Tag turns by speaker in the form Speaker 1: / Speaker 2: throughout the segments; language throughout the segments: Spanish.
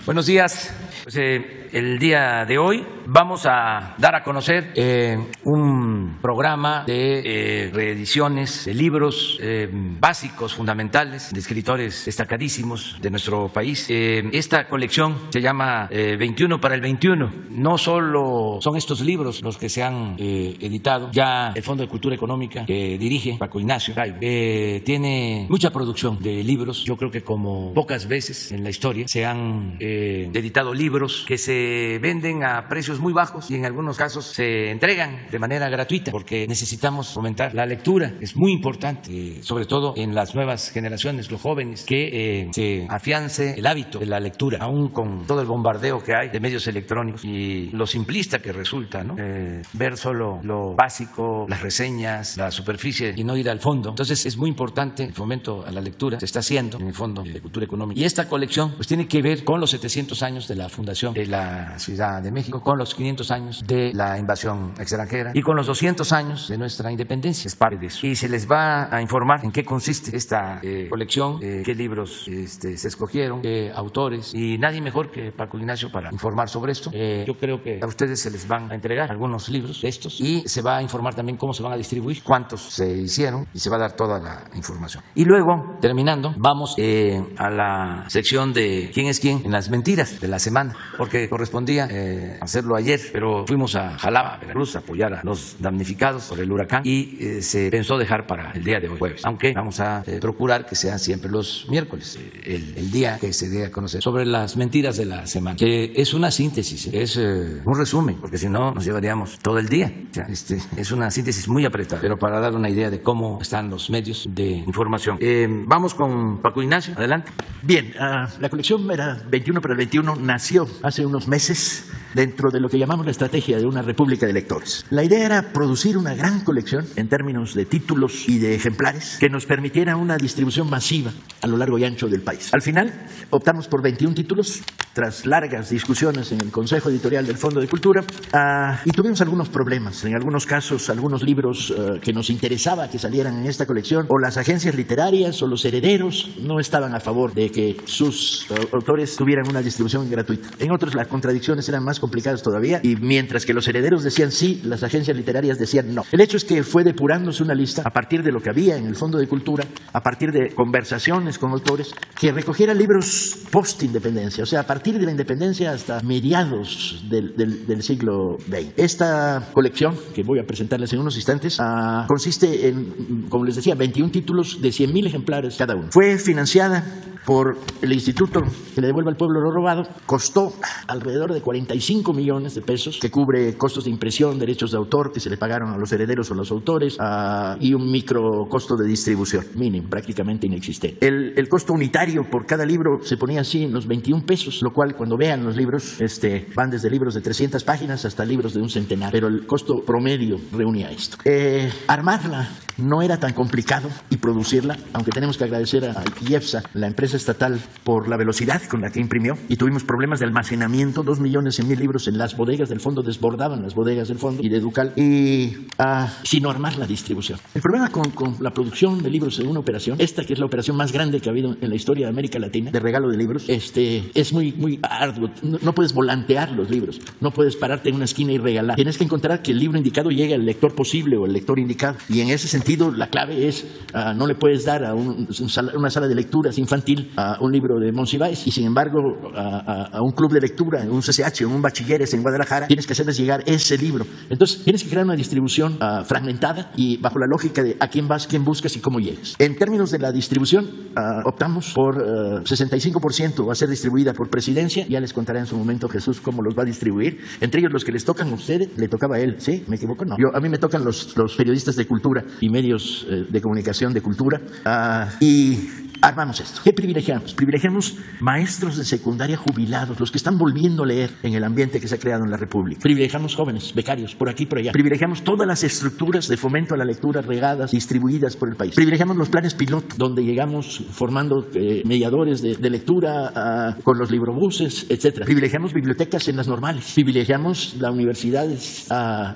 Speaker 1: Buenos días. Pues, el día de hoy vamos a dar a conocer un programa de reediciones de libros básicos, fundamentales, de escritores destacadísimos de nuestro país. Esta colección se llama 21 para el 21. No solo son estos libros los que se han editado, ya el Fondo de Cultura Económica que dirige Paco Ignacio tiene mucha producción de libros. Yo creo que como pocas veces en la historia se han editado libros que se venden a precios muy bajos y en algunos casos se entregan de manera gratuita, porque necesitamos fomentar la lectura. Es muy importante, sobre todo en las nuevas generaciones, los jóvenes, que se afiance el hábito de la lectura, aún con todo el bombardeo que hay de medios electrónicos y lo simplista que resulta, ¿no? Ver solo lo básico, las reseñas, la superficie y no ir al fondo. Entonces es muy importante el fomento a la lectura. Se está haciendo en el Fondo de Cultura Económica. Y esta colección pues tiene que ver con los 700 años de la fundación de la Ciudad de México, con los 500 años de la invasión extranjera y con los 200 años de nuestra independencia. Es parte de eso. Y se les va a informar en qué consiste esta colección, qué libros se escogieron, qué autores, y nadie mejor que Paco Ignacio para informar sobre esto. Yo creo que a ustedes se les van a entregar algunos libros de estos y se va a informar también cómo se van a distribuir, cuántos se hicieron, y se va a dar toda la información. Y luego, terminando, vamos a la sección de quién es quién en las mentiras de la semana, porque correspondía hacerlo ayer, pero fuimos a Jalapa, Veracruz, a apoyar a los damnificados por el huracán y se pensó dejar para el día de hoy, jueves, aunque vamos a procurar que sean siempre los miércoles, el día que se dé a conocer sobre las mentiras de la semana, que es una síntesis, es un resumen, porque si no nos llevaríamos todo el día. O sea, es una síntesis muy apretada, pero para dar una idea de cómo están los medios de información. Vamos con Paco Ignacio, adelante.
Speaker 2: Bien, la colección era 21 para el 21, nació hace unos meses dentro de lo que llamamos la estrategia de una república de lectores. La idea era producir una gran colección en términos de títulos y de ejemplares que nos permitiera una distribución masiva a lo largo y ancho del país. Al final optamos por 21 títulos tras largas discusiones en el Consejo Editorial del Fondo de Cultura y tuvimos algunos problemas. En algunos casos, algunos libros que nos interesaba que salieran en esta colección, o las agencias literarias o los herederos no estaban a favor de que sus autores tuvieran una distribución gratuita. En otros las contradicciones eran más complicadas todavía, y mientras que los herederos decían sí, las agencias literarias decían no. El hecho es que fue depurándose una lista a partir de lo que había en el Fondo de Cultura, a partir de conversaciones con autores, que recogiera libros post-independencia, o sea, a partir de la independencia hasta mediados del siglo XX. Esta colección, que voy a presentarles en unos instantes, consiste en, como les decía, 21 títulos de 100,000 ejemplares cada uno. Fue financiada por el Instituto que le devuelva al pueblo lo robado. Costó alrededor de 45 millones de pesos, que cubre costos de impresión, derechos de autor que se le pagaron a los herederos o los autores, y un micro costo de distribución, mínimo, prácticamente inexistente. El costo unitario por cada libro se ponía así en los 21 pesos, lo cual cuando vean los libros van desde libros de 300 páginas hasta libros de un centenar, pero el costo promedio reunía esto. Armarla no era tan complicado y producirla, aunque tenemos que agradecer a IEPSA, la empresa estatal, por la velocidad con la que imprimió, y tuvimos problemas de almacenamiento. 2.100.000 libros en las bodegas del fondo, desbordaban las bodegas del fondo y de Ducal, y sin armar la distribución. El problema con la producción de libros en una operación, esta que es la operación más grande que ha habido en la historia de América Latina, de regalo de libros, es muy arduo. No puedes volantear los libros, no puedes pararte en una esquina y regalar. Tienes que encontrar que el libro indicado llegue al lector posible o al lector indicado, y en ese sentido la clave es, no le puedes dar a una sala de lecturas infantil a un libro de Monsiváis, y sin embargo a un club de lectura, un CCH o un bachilleres en Guadalajara, tienes que hacerles llegar ese libro. Entonces tienes que crear una distribución fragmentada y bajo la lógica de a quién vas, quién buscas y cómo llegas. En términos de la distribución, optamos por 65% va a ser distribuida por Presidencia. Ya les contará en su momento Jesús cómo los va a distribuir, entre ellos los que les tocan a ustedes. Le tocaba a él, ¿sí? ¿Me equivoco? No. A mí me tocan los periodistas de cultura y medios de comunicación de cultura, y armamos esto. ¿Qué privilegiamos? Privilegiamos maestros de secundaria jubilados, los que están volviendo a leer en el ambiente que se ha creado en la República. Privilegiamos jóvenes, becarios, por aquí y por allá. Privilegiamos todas las estructuras de fomento a la lectura regadas, distribuidas por el país. Privilegiamos los planes piloto, donde llegamos formando mediadores de lectura con los librobuses, etc. Privilegiamos bibliotecas en las normales. Privilegiamos las universidades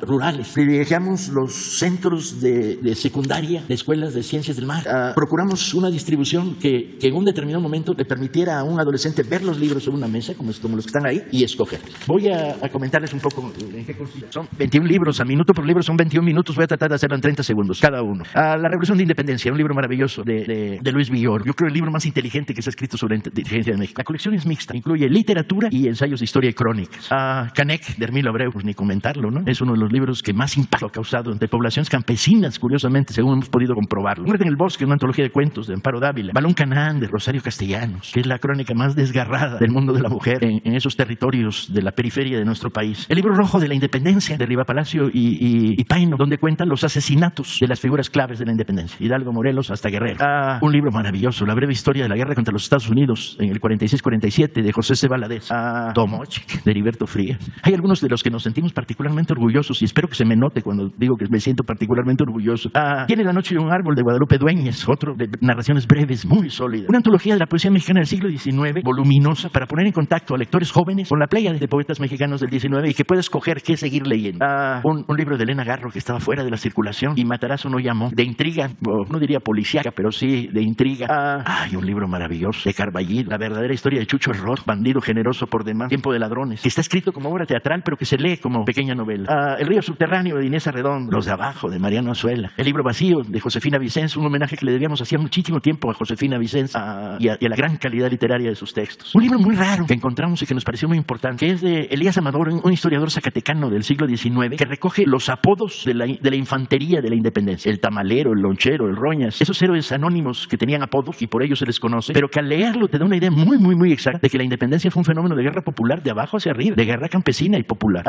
Speaker 2: rurales. Privilegiamos los centros de secundaria secundaria de escuelas de ciencias del mar. Procuramos una distribución que en un determinado momento le permitiera a un adolescente ver los libros sobre una mesa, como los que están ahí, y escoger. Voy a comentarles un poco en qué consiste. Son 21 libros, a minuto por libro son 21 minutos, voy a tratar de hacerlo en 30 segundos cada uno. La Revolución de Independencia, un libro maravilloso de Luis Villoro. Yo creo el libro más inteligente que se ha escrito sobre la inteligencia de México. La colección es mixta, incluye literatura y ensayos de historia y crónicas. Canek, de Hermilo Abreu, pues ni comentarlo, ¿no? Es uno de los libros que más impacto ha causado entre poblaciones campesinas, curiosamente, según hemos podido comprobarlo. Muerte en el bosque, una antología de cuentos de Amparo Dávila. Balón Canaán, de Rosario Castellanos, que es la crónica más desgarrada del mundo de la mujer en esos territorios de la periferia de nuestro país. El libro rojo de la independencia, de Riva Palacio y Paino, donde cuentan los asesinatos de las figuras claves de la independencia. Hidalgo, Morelos, hasta Guerrero. Un libro maravilloso, La breve historia de la guerra contra los Estados Unidos en el 46-47, de José C. Valadez. Tomochic, de Heriberto Frías. Hay algunos de los que nos sentimos particularmente orgullosos, y espero que se me note cuando digo que me siento particularmente orgulloso. Tiene La noche de un árbol, de Guadalupe Dueñas, otro de narraciones breves, muy sólidas. Una antología de la poesía mexicana del siglo XIX, voluminosa, para poner en contacto a lectores jóvenes con la playa de poetas mexicanos del XIX y que pueda escoger qué seguir leyendo. Un libro de Elena Garro que estaba fuera de la circulación y Matarazzo no llamó, de intriga, no diría policíaca, pero sí de intriga. Hay un libro maravilloso de Carballido, La verdadera historia de Chucho Error, bandido generoso por demás, Tiempo de ladrones, que está escrito como obra teatral pero que se lee como pequeña novela. El río subterráneo, de Inés Arredondo, Los de abajo, de Mariano Azuela. El libro vacío, de Josefina Vicens, un homenaje que le debíamos hacía muchísimo tiempo a Josefina Vicens y a la gran calidad literaria de sus textos. Un libro muy raro que encontramos y que nos pareció muy importante, que es de Elías Amador, un historiador zacatecano del siglo XIX, que recoge los apodos de la infantería de la independencia. El tamalero, el lonchero, el roñas, esos héroes anónimos que tenían apodos y por ellos se les conoce, pero que al leerlo te da una idea muy, muy, muy exacta de que la independencia fue un fenómeno de guerra popular de abajo hacia arriba, de guerra campesina y popular.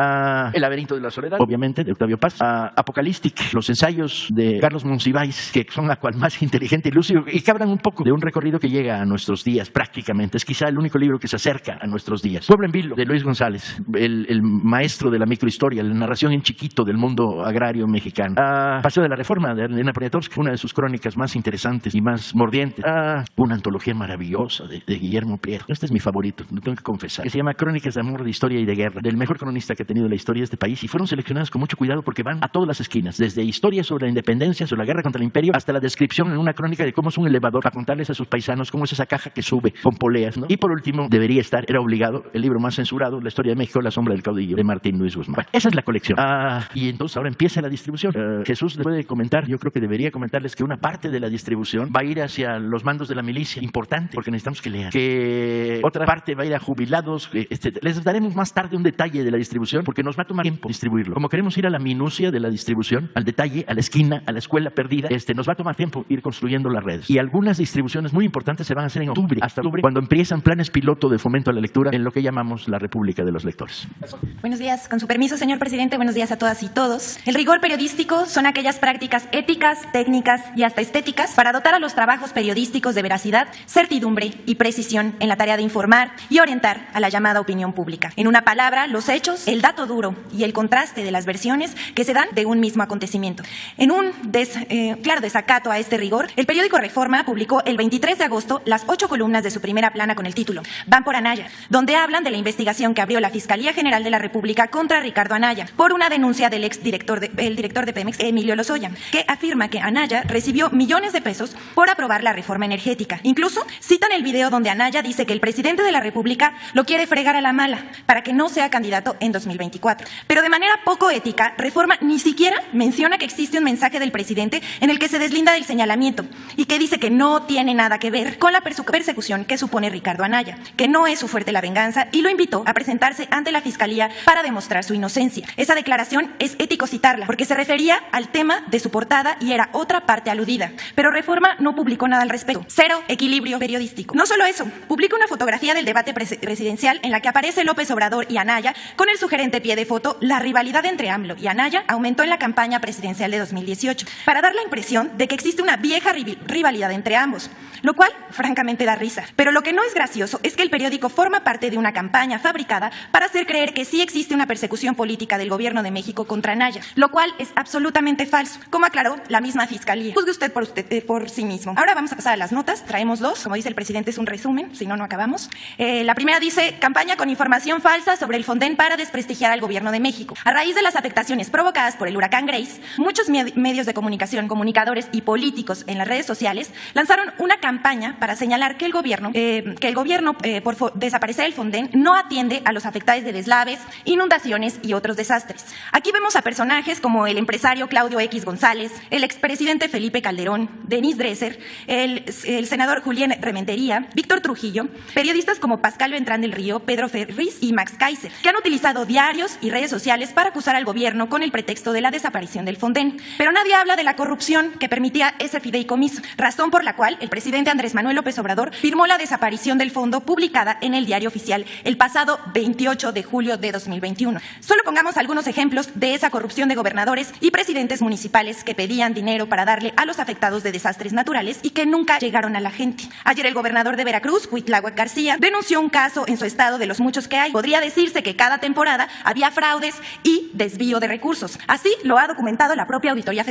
Speaker 2: El laberinto de la soledad, obviamente, de Octavio Paz. Apocalístic, los ensayos de Carlos Monsiváis, que son la cual más inteligente y lúcido y que hablan un poco de un recorrido que llega a nuestros días prácticamente. Es quizá el único libro que se acerca a nuestros días. Pueblo en Vilo, de Luis González, el maestro de la microhistoria, la narración en chiquito del mundo agrario mexicano. Paseo de la Reforma, de Elena Poniatowska, una de sus crónicas más interesantes y más mordientes. Una antología maravillosa de Guillermo Prieto. Este es mi favorito, lo tengo que confesar, que se llama Crónicas de amor, de historia y de guerra, del mejor cronista que ha tenido la historia de este país, y fueron seleccionadas con mucho cuidado porque van a todas las esquinas, desde historias sobre la independencia, sobre la guerra contra el imperio, hasta la descripción en una crónica de cómo es un elevador, para contarles a sus paisanos cómo es esa caja que sube con poleas, ¿no? Y por último, debería estar, era obligado, el libro más censurado, La historia de México, La sombra del caudillo, de Martín Luis Guzmán. Bueno, esa es la colección. Y entonces ahora empieza la distribución. Jesús les puede comentar, yo creo que debería comentarles que una parte de la distribución va a ir hacia los mandos de la milicia, importante, porque necesitamos que lean. Que otra parte va a ir a jubilados. Les daremos más tarde un detalle de la distribución, porque nos va a tomar tiempo distribuirlo. Como queremos ir a la minucia de la distribución, al detalle, a la esquina, a la escuela perdida, nos va a tomar tiempo ir construyendo las redes. Y algunas distribuciones muy importantes se van a hacer en octubre, hasta octubre, cuando empiezan planes piloto de fomento a la lectura en lo que llamamos la República de los Lectores.
Speaker 3: Buenos días, con su permiso, señor presidente, buenos días a todas y todos. El rigor periodístico son aquellas prácticas éticas, técnicas y hasta estéticas para dotar a los trabajos periodísticos de veracidad, certidumbre y precisión en la tarea de informar y orientar a la llamada opinión pública. En una palabra, los hechos, el dato duro y el contraste de las versiones que se dan de un mismo acontecimiento. En un claro desacato a este rigor, el periódico Reforma publicó el 23 de agosto las 8 columnas de su primera plana con el título Van por Anaya, donde hablan de la investigación que abrió la Fiscalía General de la República contra Ricardo Anaya por una denuncia del director de Pemex, Emilio Lozoya, que afirma que Anaya recibió millones de pesos por aprobar la reforma energética. Incluso citan el video donde Anaya dice que el presidente de la República lo quiere fregar a la mala para que no sea candidato en 2024. Pero de manera poco ética, Reforma ni siquiera menciona que existe un mensaje del presidente en el que se deslinda del señalamiento y que dice que no tiene nada que ver con la persecución que supone Ricardo Anaya, que no es su fuerte la venganza, y lo invitó a presentarse ante la Fiscalía para demostrar su inocencia. Esa declaración es ético citarla porque se refería al tema de su portada y era otra parte aludida, pero Reforma no publicó nada al respecto. Cero equilibrio periodístico. No solo eso, publica una fotografía del debate presidencial en la que aparece López Obrador y Anaya con el sugerente pie de foto: la rivalidad entre AMLO y Anaya aumentó en la campaña presidencial de 2018, para dar la impresión de que existe una vieja rivalidad entre ambos, lo cual francamente da risa. Pero lo que no es gracioso es que el periódico forma parte de una campaña fabricada para hacer creer que sí existe una persecución política del gobierno de México contra Anaya, lo cual es absolutamente falso, como aclaró la misma Fiscalía. Juzgue usted por sí mismo. Ahora vamos a pasar a las notas. Traemos dos. Como dice el presidente, es un resumen, si no, no acabamos. La primera dice: campaña con información falsa sobre el Fonden para desprestigiar al gobierno de México. A raíz de las afectaciones provocadas por el huracán Grace, muchos medios medios de comunicación, comunicadores y políticos en las redes sociales lanzaron una campaña para señalar que el gobierno por desaparecer el Fonden no atiende a los afectados de deslaves, inundaciones y otros desastres. Aquí vemos a personajes como el empresario Claudio X González, el expresidente Felipe Calderón, Denise Dresser, el senador Julián Rementería, Víctor Trujillo, periodistas como Pascal Beltrán del Río, Pedro Ferriz y Max Kaiser, que han utilizado diarios y redes sociales para acusar al gobierno con el pretexto de la desaparición del Fonden. Pero nadie habla de la corrupción que permitía ese fideicomiso, razón por la cual el presidente Andrés Manuel López Obrador firmó la desaparición del fondo publicada en el Diario Oficial el pasado 28 de julio de 2021. Solo pongamos algunos ejemplos de esa corrupción de gobernadores y presidentes municipales que pedían dinero para darle a los afectados de desastres naturales y que nunca llegaron a la gente. Ayer el gobernador de Veracruz, Cuitláhuac García, denunció un caso en su estado de los muchos que hay. Podría decirse que cada temporada había fraudes y desvío de recursos. Así lo ha documentado la propia Auditoría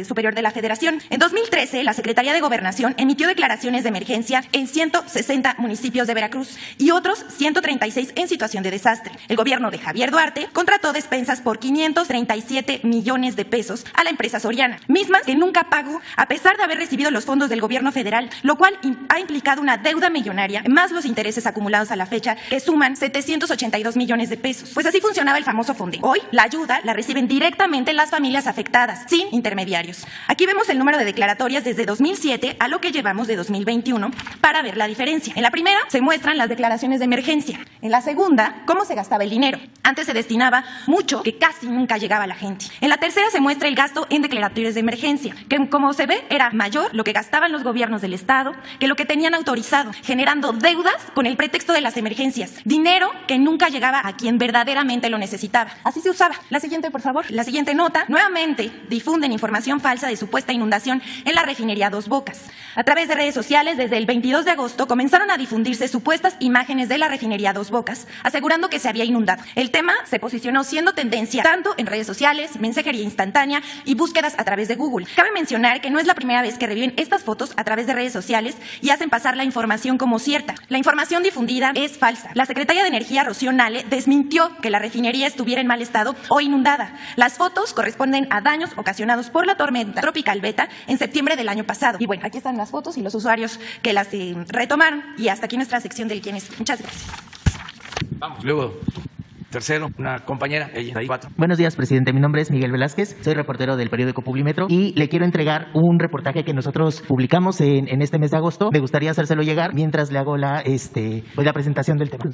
Speaker 3: Superior de la Federación. En 2013, la Secretaría de Gobernación emitió declaraciones de emergencia en 160 municipios de Veracruz y otros 136 en situación de desastre. El gobierno de Javier Duarte contrató despensas por 537 millones de pesos a la empresa Soriana, mismas que nunca pagó a pesar de haber recibido los fondos del gobierno federal, lo cual ha implicado una deuda millonaria, más los intereses acumulados a la fecha, que suman 782 millones de pesos. Pues así funcionaba el famoso Fonden. Hoy, la ayuda la reciben directamente las familias afectadas, sin intermediarios. Aquí vemos el número de declaratorias desde 2007 a lo que llevamos de 2021 para ver la diferencia. En la primera se muestran las declaraciones de emergencia. En la segunda, cómo se gastaba el dinero. Antes se destinaba mucho, que casi nunca llegaba a la gente. En la tercera se muestra el gasto en declaratorias de emergencia, que como se ve era mayor lo que gastaban los gobiernos del Estado que lo que tenían autorizado, generando deudas con el pretexto de las emergencias. Dinero que nunca llegaba a quien verdaderamente lo necesitaba. Así se usaba. La siguiente, por favor. La siguiente nota. Nuevamente difunden información falsa de supuesta inundación en la refinería Dos Bocas. A través de redes sociales, desde el 22 de agosto comenzaron a difundirse supuestas imágenes de la refinería Dos Bocas, asegurando que se había inundado. El tema se posicionó siendo tendencia tanto en redes sociales, mensajería instantánea y búsquedas a través de Google. Cabe mencionar que no es la primera vez que reviven estas fotos a través de redes sociales y hacen pasar la información como cierta. La información difundida es falsa. La secretaria de Energía, Rocío Nale, desmintió que la refinería estuviera en mal estado o inundada. Las fotos corresponden a daños ocasionados por la tormenta tropical Beta en septiembre del año pasado. Y bueno, aquí están las fotos y los usuarios que las retomaron. Y hasta aquí nuestra sección del quién es. Muchas gracias.
Speaker 1: Vamos, luego. Tercero, una compañera, ella, ahí 4.
Speaker 4: Buenos días, presidente. Mi nombre es Miguel Velázquez, soy reportero del periódico Publimetro y le quiero entregar un reportaje que nosotros publicamos en este mes de agosto. Me gustaría hacérselo llegar mientras le hago la presentación del tema.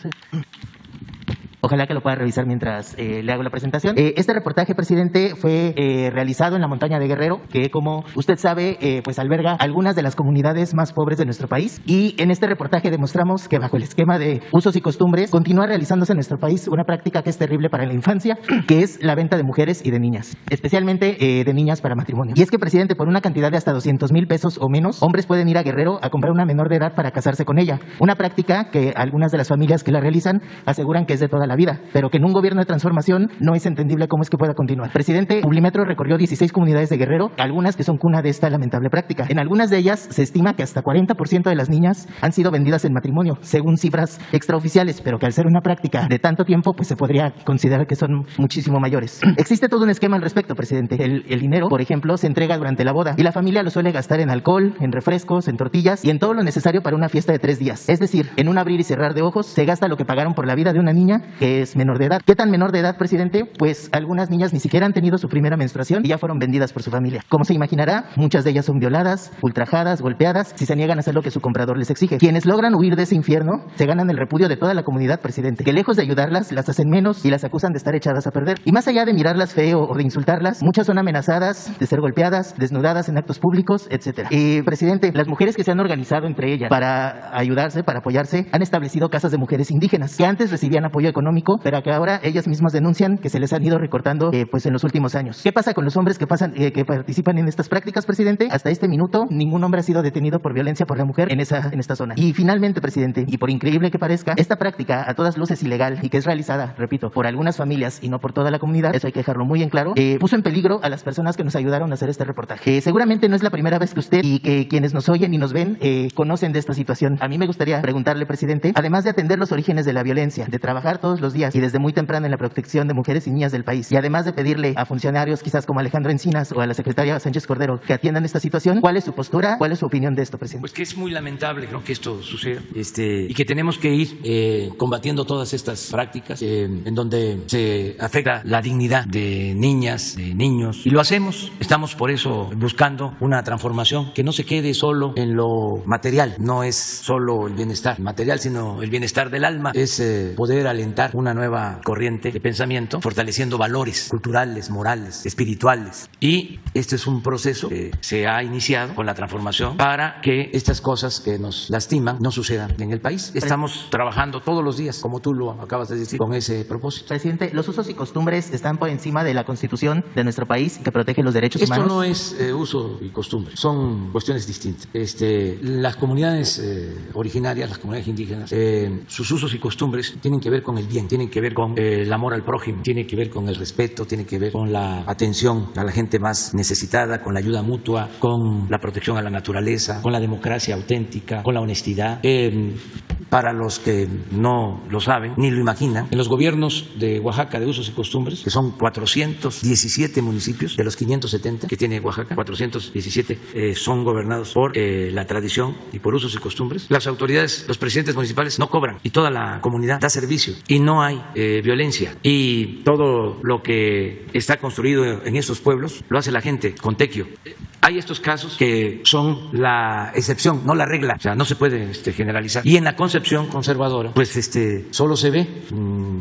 Speaker 4: Ojalá que lo pueda revisar mientras le hago la presentación. Este reportaje, presidente, fue realizado en la montaña de Guerrero, que como usted sabe, pues alberga algunas de las comunidades más pobres de nuestro país. Y en este reportaje demostramos que bajo el esquema de usos y costumbres continúa realizándose en nuestro país una práctica que es terrible para la infancia, que es la venta de mujeres y de niñas, especialmente de niñas para matrimonio. Y es que, presidente, por una cantidad de hasta 200,000 pesos o menos, hombres pueden ir a Guerrero a comprar una menor de edad para casarse con ella. Una práctica que algunas de las familias que la realizan aseguran que es de toda la vida, pero que en un gobierno de transformación no es entendible cómo es que pueda continuar. Presidente, Publimetro recorrió 16 comunidades de Guerrero, algunas que son cuna de esta lamentable práctica. En algunas de ellas se estima que hasta 40% de las niñas han sido vendidas en matrimonio, según cifras extraoficiales, pero que al ser una práctica de tanto tiempo, pues se podría considerar que son muchísimo mayores. Existe todo un esquema al respecto, presidente. El dinero, por ejemplo, se entrega durante la boda y la familia lo suele gastar en alcohol, en refrescos, en tortillas y en todo lo necesario para una fiesta de 3 días. Es decir, en un abrir y cerrar de ojos se gasta lo que pagaron por la vida de una niña que es menor de edad. ¿Qué tan menor de edad, presidente? Pues algunas niñas ni siquiera han tenido su primera menstruación y ya fueron vendidas por su familia. Como se imaginará, muchas de ellas son violadas, ultrajadas, golpeadas, si se niegan a hacer lo que su comprador les exige. Quienes logran huir de ese infierno se ganan el repudio de toda la comunidad, presidente, que lejos de ayudarlas, las hacen menos y las acusan de estar echadas a perder. Y más allá de mirarlas feo o de insultarlas, muchas son amenazadas de ser golpeadas, desnudadas en actos públicos, etc. Presidente, las mujeres que se han organizado entre ellas para ayudarse, para apoyarse, han establecido casas de mujeres indígenas que antes recibían apoyo económico, pero que ahora ellas mismas denuncian que se les han ido recortando pues en los últimos años. ¿Qué pasa con los hombres que participan en estas prácticas, presidente? Hasta este minuto, ningún hombre ha sido detenido por violencia por la mujer en esta zona. Y finalmente, presidente, y por increíble que parezca, esta práctica a todas luces ilegal y que es realizada, repito, por algunas familias y no por toda la comunidad, eso hay que dejarlo muy en claro, puso en peligro a las personas que nos ayudaron a hacer este reportaje. Seguramente no es la primera vez que usted y que quienes nos oyen y nos ven conocen de esta situación. A mí me gustaría preguntarle, presidente, además de atender los orígenes de la violencia, de trabajar todos todos los días y desde muy temprano en la protección de mujeres y niñas del país. Y además de pedirle a funcionarios quizás como Alejandro Encinas o a la secretaria Sánchez Cordero que atiendan esta situación, ¿cuál es su postura? ¿Cuál es su opinión de esto, presidente?
Speaker 1: Pues que es muy lamentable, ¿no?, que esto suceda y que tenemos que ir combatiendo todas estas prácticas en donde se afecta la dignidad de niñas, de niños, y lo hacemos. Estamos por eso buscando una transformación que no se quede solo en lo material. No es solo el bienestar material, sino el bienestar del alma. Es poder alentar una nueva corriente de pensamiento, fortaleciendo valores culturales, morales, espirituales. Y este es un proceso que se ha iniciado con la transformación para que estas cosas que nos lastiman no sucedan en el país. Estamos trabajando todos los días, como tú lo acabas de decir, con ese propósito.
Speaker 4: Presidente, los usos y costumbres están por encima de la Constitución de nuestro país que protege los derechos humanos.
Speaker 1: Esto no es uso y costumbre, son cuestiones distintas. Las comunidades originarias, las comunidades indígenas, sus usos y costumbres tienen que ver con el bien, tienen que ver con el amor al prójimo, tienen que ver con el respeto, tienen que ver con la atención a la gente más necesitada, con la ayuda mutua, con la protección a la naturaleza, con la democracia auténtica, con la honestidad. Para los que no lo saben ni lo imaginan, en los gobiernos de Oaxaca de usos y costumbres, que son 417 municipios de los 570 que tiene Oaxaca, 417 son gobernados por la tradición y por usos y costumbres. Las autoridades, los presidentes municipales no cobran y toda la comunidad da servicio y no hay violencia, y todo lo que está construido en esos pueblos lo hace la gente con tequio. Hay estos casos que son la excepción, no la regla, o sea, no se puede generalizar. Y en la concepción conservadora, pues solo se ve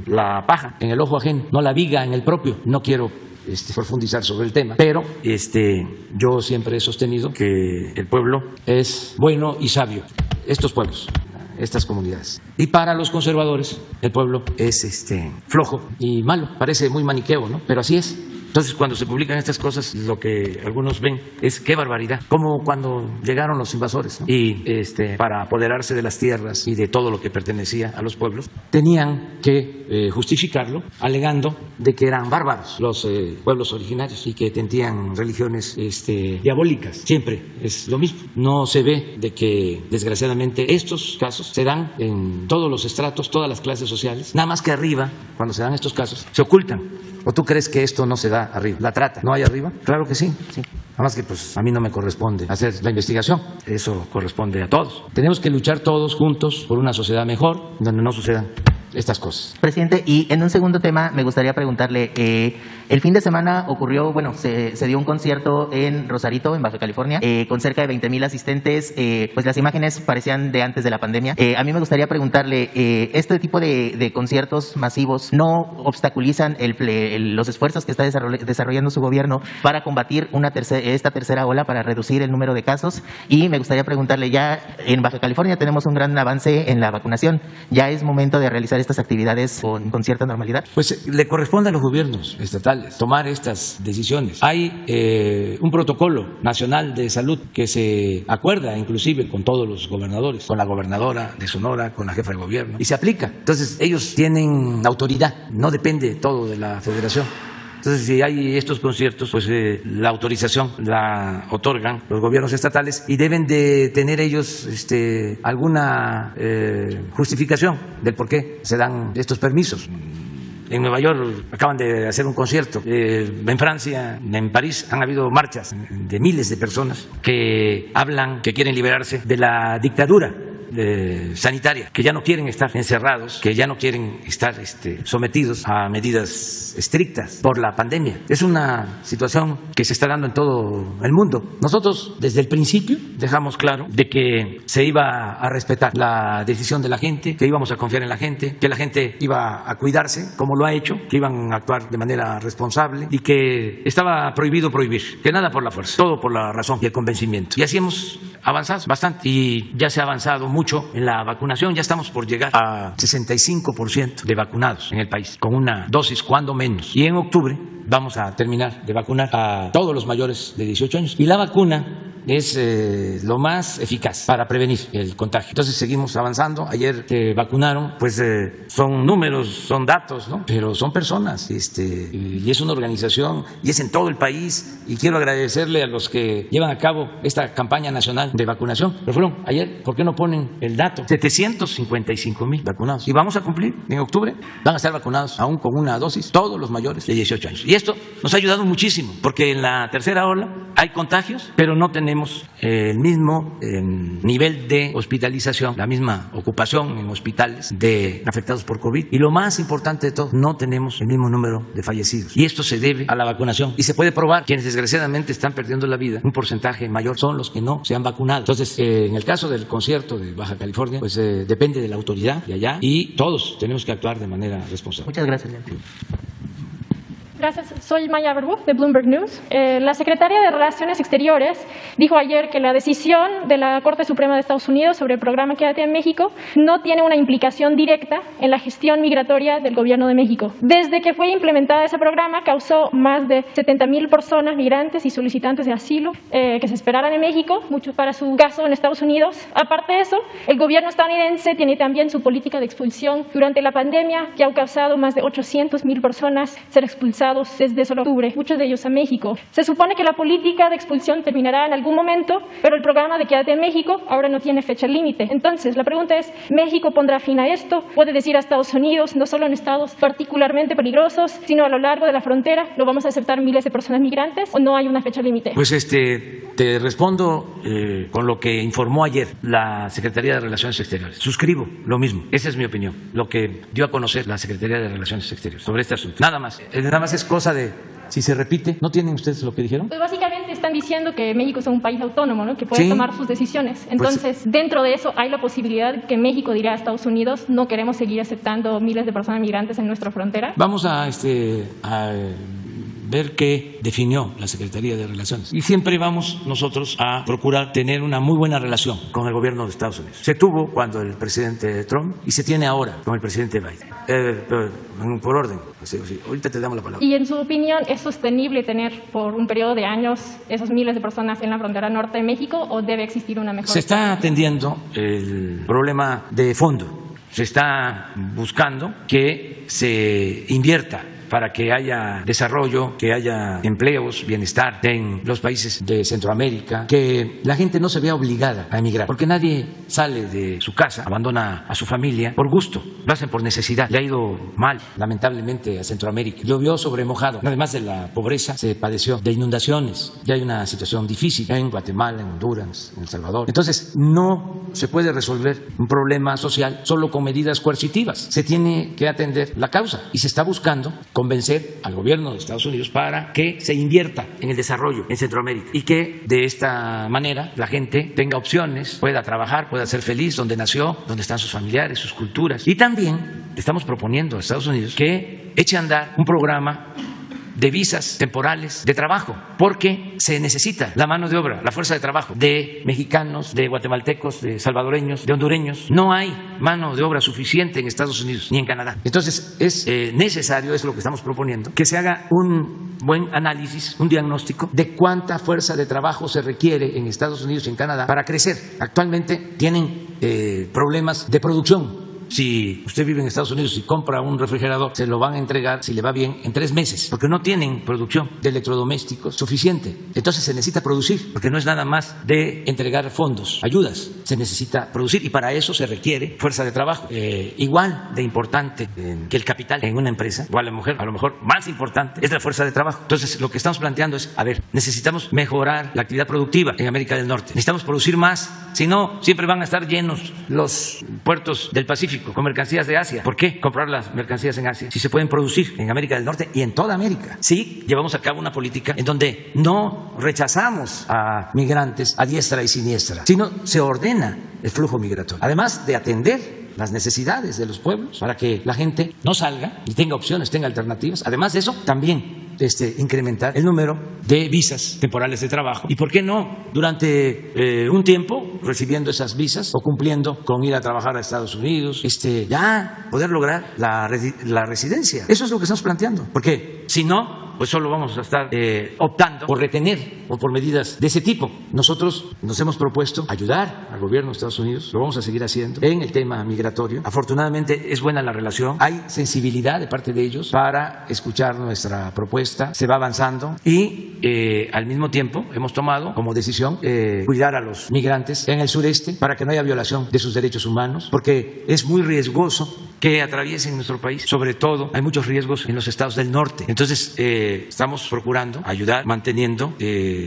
Speaker 1: la paja en el ojo ajeno, no la viga en el propio. No quiero profundizar sobre el tema, pero yo siempre he sostenido que el pueblo es bueno y sabio, estos pueblos, estas comunidades. Y para los conservadores, el pueblo es flojo y malo. Parece muy maniqueo, ¿no? Pero así es. Entonces, cuando se publican estas cosas, lo que algunos ven es qué barbaridad, como cuando llegaron los invasores, ¿no? Y para apoderarse de las tierras y de todo lo que pertenecía a los pueblos, tenían que justificarlo alegando de que eran bárbaros los pueblos originarios y que tenían religiones diabólicas. Siempre es lo mismo. No se ve de que, desgraciadamente, estos casos se dan en todos los estratos, todas las clases sociales, nada más que arriba, cuando se dan estos casos, se ocultan. ¿O tú crees que esto no se da arriba? ¿La trata no hay arriba? Claro que sí. Nada más que pues a mí no me corresponde hacer la investigación. Eso corresponde a todos. Tenemos que luchar todos juntos por una sociedad mejor, donde no sucedan estas cosas.
Speaker 4: Presidente, y en un segundo tema me gustaría preguntarle, el fin de semana ocurrió, se dio un concierto en Rosarito, en Baja California, con cerca de 20,000 asistentes, pues las imágenes parecían de antes de la pandemia. A mí me gustaría preguntarle, ¿este tipo de conciertos masivos no obstaculizan los esfuerzos que está desarrollando su gobierno para combatir esta tercera ola, para reducir el número de casos? Y me gustaría preguntarle, ya en Baja California tenemos un gran avance en la vacunación, ¿ya es momento de realizar estas actividades con cierta normalidad?
Speaker 1: Pues le corresponde a los gobiernos estatales tomar estas decisiones. Hay un protocolo nacional de salud que se acuerda inclusive con todos los gobernadores, con la gobernadora de Sonora, con la jefa de gobierno, y se aplica. Entonces ellos tienen autoridad, no depende todo de la federación. Entonces, si hay estos conciertos, pues la autorización la otorgan los gobiernos estatales y deben de tener ellos alguna justificación del por qué se dan estos permisos. En Nueva York acaban de hacer un concierto, en Francia, en París han habido marchas de miles de personas que hablan que quieren liberarse de la dictadura sanitaria, que ya no quieren estar encerrados, que ya no quieren estar sometidos a medidas estrictas por la pandemia. Es una situación que se está dando en todo el mundo. Nosotros desde el principio dejamos claro de que se iba a respetar la decisión de la gente, que íbamos a confiar en la gente, que la gente iba a cuidarse como lo ha hecho, que iban a actuar de manera responsable y que estaba prohibido prohibir, que nada por la fuerza, todo por la razón y el convencimiento. Y así hemos avanzado bastante y ya se ha avanzado mucho en la vacunación. Ya estamos por llegar a 65% de vacunados en el país, con una dosis cuando menos. Y en octubre vamos a terminar de vacunar a todos los mayores de 18 años. Y la vacuna es lo más eficaz para prevenir el contagio. Entonces seguimos avanzando. Ayer vacunaron, pues son números, son datos, ¿no? Pero son personas, y es una organización, y es en todo el país. Y quiero agradecerle a los que llevan a cabo esta campaña nacional de vacunación. Pero fueron ayer, ¿por qué no ponen el dato? 755,000 vacunados. Y vamos a cumplir en octubre. Van a estar vacunados aún con una dosis todos los mayores de 18 años. Y esto nos ha ayudado muchísimo, porque en la tercera ola hay contagios, pero no tenemos el mismo nivel de hospitalización, la misma ocupación en hospitales de afectados por COVID. Y lo más importante de todo, no tenemos el mismo número de fallecidos. Y esto se debe a la vacunación. Y se puede probar, quienes desgraciadamente están perdiendo la vida, un porcentaje mayor son los que no se han vacunado. Entonces, en el caso del concierto de Baja California, pues depende de la autoridad de allá, y todos tenemos que actuar de manera responsable.
Speaker 4: Muchas gracias, Leandro.
Speaker 5: Gracias. Soy Maya Verbu, de Bloomberg News. La secretaria de Relaciones Exteriores dijo ayer que la decisión de la Corte Suprema de Estados Unidos sobre el programa Quédate en México no tiene una implicación directa en la gestión migratoria del Gobierno de México. Desde que fue implementado ese programa, causó más de 70,000 personas migrantes y solicitantes de asilo que se esperaran en México, muchos para su caso en Estados Unidos. Aparte de eso, el gobierno estadounidense tiene también su política de expulsión durante la pandemia, que ha causado más de 800,000 personas ser expulsadas desde solo octubre, muchos de ellos a México. Se supone que la política de expulsión terminará en algún momento, pero el programa de Quédate en México ahora no tiene fecha límite. Entonces, la pregunta es, ¿México pondrá fin a esto? ¿Puede decir a Estados Unidos, no solo en estados particularmente peligrosos, sino a lo largo de la frontera, lo vamos a aceptar miles de personas migrantes, o no hay una fecha límite?
Speaker 1: Pues te respondo con lo que informó ayer la Secretaría de Relaciones Exteriores. Suscribo lo mismo. Esa es mi opinión, lo que dio a conocer la Secretaría de Relaciones Exteriores sobre este asunto. Nada más es cosa de, si se repite, ¿no tienen ustedes lo que dijeron?
Speaker 5: Pues básicamente están diciendo que México es un país autónomo, ¿no? Que puede tomar sus decisiones. Entonces, dentro de eso hay la posibilidad de que México dirá a Estados Unidos, no queremos seguir aceptando miles de personas migrantes en nuestra frontera.
Speaker 1: Vamos a ver qué definió la Secretaría de Relaciones. Y siempre vamos nosotros a procurar tener una muy buena relación con el gobierno de Estados Unidos. Se tuvo cuando el presidente Trump y se tiene ahora con el presidente Biden. Por orden. Ahorita te damos la palabra.
Speaker 5: Y en su opinión, ¿es sostenible tener por un periodo de años esos miles de personas en la frontera norte de México o debe existir una mejor?
Speaker 1: Se está atendiendo el problema de fondo. Se está buscando que se invierta para que haya desarrollo, que haya empleos, bienestar en los países de Centroamérica, que la gente no se vea obligada a emigrar, porque nadie sale de su casa, abandona a su familia por gusto, lo hacen por necesidad. Le ha ido mal, lamentablemente, a Centroamérica. Llovió sobre mojado. Además de la pobreza, se padeció de inundaciones. Ya hay una situación difícil en Guatemala, en Honduras, en El Salvador. Entonces, no se puede resolver un problema social solo con medidas coercitivas. Se tiene que atender la causa y se está buscando convencer al gobierno de Estados Unidos para que se invierta en el desarrollo en Centroamérica y que de esta manera la gente tenga opciones, pueda trabajar, pueda ser feliz donde nació, donde están sus familiares, sus culturas. Y también estamos proponiendo a Estados Unidos que eche a andar un programa de visas temporales de trabajo, porque se necesita la mano de obra, la fuerza de trabajo de mexicanos, de guatemaltecos, de salvadoreños, de hondureños. No hay mano de obra suficiente en Estados Unidos ni en Canadá. Entonces es necesario, es lo que estamos proponiendo, que se haga un buen análisis, un diagnóstico de cuánta fuerza de trabajo se requiere en Estados Unidos y en Canadá para crecer. Actualmente tienen problemas de producción. Si usted vive en Estados Unidos y compra un refrigerador, se lo van a entregar, si le va bien, en 3 meses, porque no tienen producción de electrodomésticos suficiente. Entonces se necesita producir, porque no es nada más de entregar fondos, ayudas, se necesita producir y para eso se requiere fuerza de trabajo. Igual de importante que el capital en una empresa, o a lo mejor más importante, es la fuerza de trabajo. Entonces lo que estamos planteando es, necesitamos mejorar la actividad productiva en América del Norte, necesitamos producir más, si no, siempre van a estar llenos los puertos del Pacífico con mercancías de Asia. ¿Por qué comprar las mercancías en Asia si se pueden producir en América del Norte y en toda América? Sí, llevamos a cabo una política en donde no rechazamos a migrantes a diestra y siniestra, sino se ordena el flujo migratorio, además de atender las necesidades de los pueblos para que la gente no salga y tenga opciones, tenga alternativas. Además de eso, también incrementar el número de visas temporales de trabajo y, ¿por qué no?, durante un tiempo recibiendo esas visas o cumpliendo con ir a trabajar a Estados Unidos, ya poder lograr la residencia. Eso es lo que estamos planteando, porque si no, pues solo vamos a estar optando por retener o por medidas de ese tipo. Nosotros nos hemos propuesto ayudar al gobierno de Estados Unidos, lo vamos a seguir haciendo en el tema migratorio. Afortunadamente es buena la relación, hay sensibilidad de parte de ellos para escuchar nuestra propuesta, se va avanzando y al mismo tiempo hemos tomado como decisión cuidar a los migrantes en el sureste para que no haya violación de sus derechos humanos, porque es muy riesgoso que atraviesen nuestro país. Sobre todo hay muchos riesgos en los estados del norte. Entonces estamos procurando ayudar manteniendo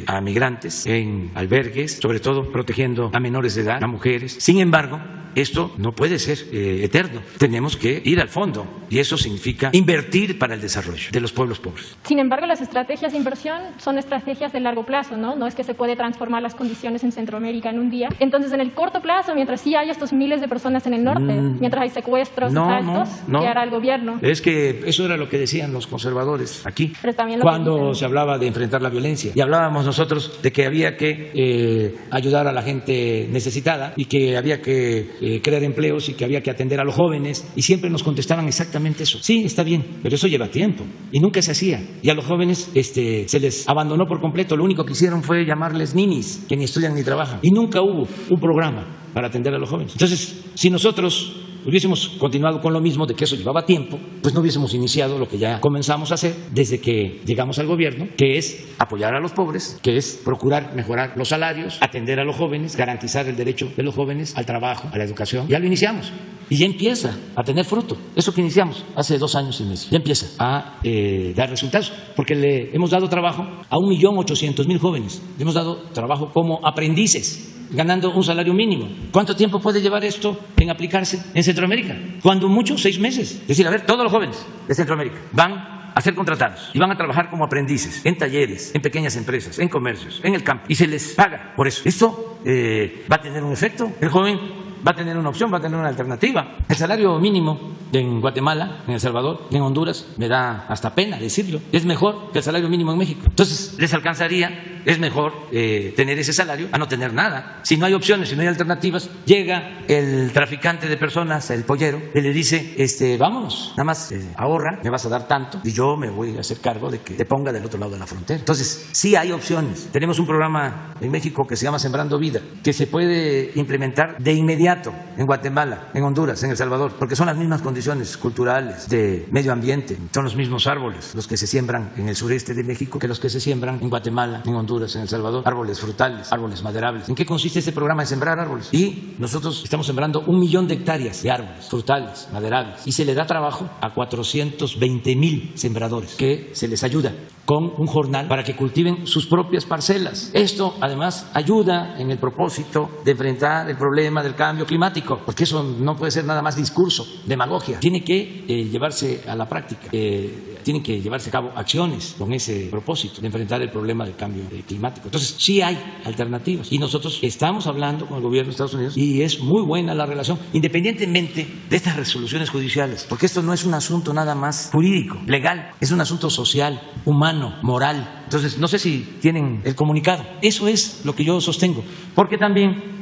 Speaker 1: a migrantes en albergues, sobre todo protegiendo a menores de edad, a mujeres. Sin embargo, esto no puede ser eterno. Tenemos que ir al fondo y eso significa invertir para el desarrollo de los pueblos pobres.
Speaker 5: Sin embargo, las estrategias de inversión son estrategias de largo plazo, ¿no? No es que se puede transformar las condiciones en Centroamérica en un día. Entonces, en el corto plazo, mientras sí hay estos miles de personas en el norte, mientras hay secuestros, asaltos, ¿qué hará el gobierno?
Speaker 1: Es que eso era lo que decían los conservadores aquí,
Speaker 5: Pero también
Speaker 1: cuando se hablaba de enfrentar la violencia. Y hablábamos nosotros de que había que ayudar a la gente necesitada y que había que crear empleos y que había que atender a los jóvenes. Y siempre nos contestaban exactamente eso. Sí, está bien, pero eso lleva tiempo. Y nunca se hacía. Y a los jóvenes se les abandonó por completo. Lo único que hicieron fue llamarles ninis, que ni estudian ni trabajan. Y nunca hubo un programa para atender a los jóvenes. Entonces, si nosotros hubiésemos continuado con lo mismo de que eso llevaba tiempo, pues no hubiésemos iniciado lo que ya comenzamos a hacer desde que llegamos al gobierno, que es apoyar a los pobres, que es procurar mejorar los salarios, atender a los jóvenes, garantizar el derecho de los jóvenes al trabajo, a la educación. Ya lo iniciamos y ya empieza a tener fruto. Eso que iniciamos hace 2 años y medio ya empieza a dar resultados, porque le hemos dado trabajo a 1.800.000 jóvenes. Le hemos dado trabajo como aprendices, ganando un salario mínimo. ¿Cuánto tiempo puede llevar esto en aplicarse en Centroamérica? Cuando mucho, 6 meses. Es decir, a ver, todos los jóvenes de Centroamérica van a ser contratados y van a trabajar como aprendices en talleres, en pequeñas empresas, en comercios, en el campo, y se les paga por eso. Esto va a tener un efecto. El joven va a tener una opción, va a tener una alternativa. El salario mínimo en Guatemala, en El Salvador, en Honduras, me da hasta pena decirlo, es mejor que el salario mínimo en México. Entonces, les alcanzaría, es mejor tener ese salario a no tener nada. Si no hay opciones, si no hay alternativas, llega el traficante de personas, el pollero, y le dice, vámonos, nada más ahorra, me vas a dar tanto y yo me voy a hacer cargo de que te ponga del otro lado de la frontera. Entonces, sí hay opciones. Tenemos un programa en México que se llama Sembrando Vida, que se puede implementar de inmediato en Guatemala, en Honduras, en El Salvador, porque son las mismas condiciones culturales, de medio ambiente, son los mismos árboles los que se siembran en el sureste de México que los que se siembran en Guatemala, en Honduras, en El Salvador, árboles frutales, árboles maderables. ¿En qué consiste este programa de sembrar árboles? Y nosotros estamos sembrando 1 millón de hectáreas de árboles frutales, maderables, y se le da trabajo a 420.000 sembradores que se les ayuda con un jornal para que cultiven sus propias parcelas. Esto además ayuda en el propósito de enfrentar el problema del cambio climático, porque eso no puede ser nada más discurso, demagogia. Tiene que llevarse a la práctica, tienen que llevarse a cabo acciones con ese propósito de enfrentar el problema del cambio climático. Entonces sí hay alternativas y nosotros estamos hablando con el gobierno de Estados Unidos y es muy buena la relación, independientemente de estas resoluciones judiciales, porque esto no es un asunto nada más jurídico, legal, es un asunto social, humano, moral. Entonces, no sé si tienen el comunicado. Eso es lo que yo sostengo, porque también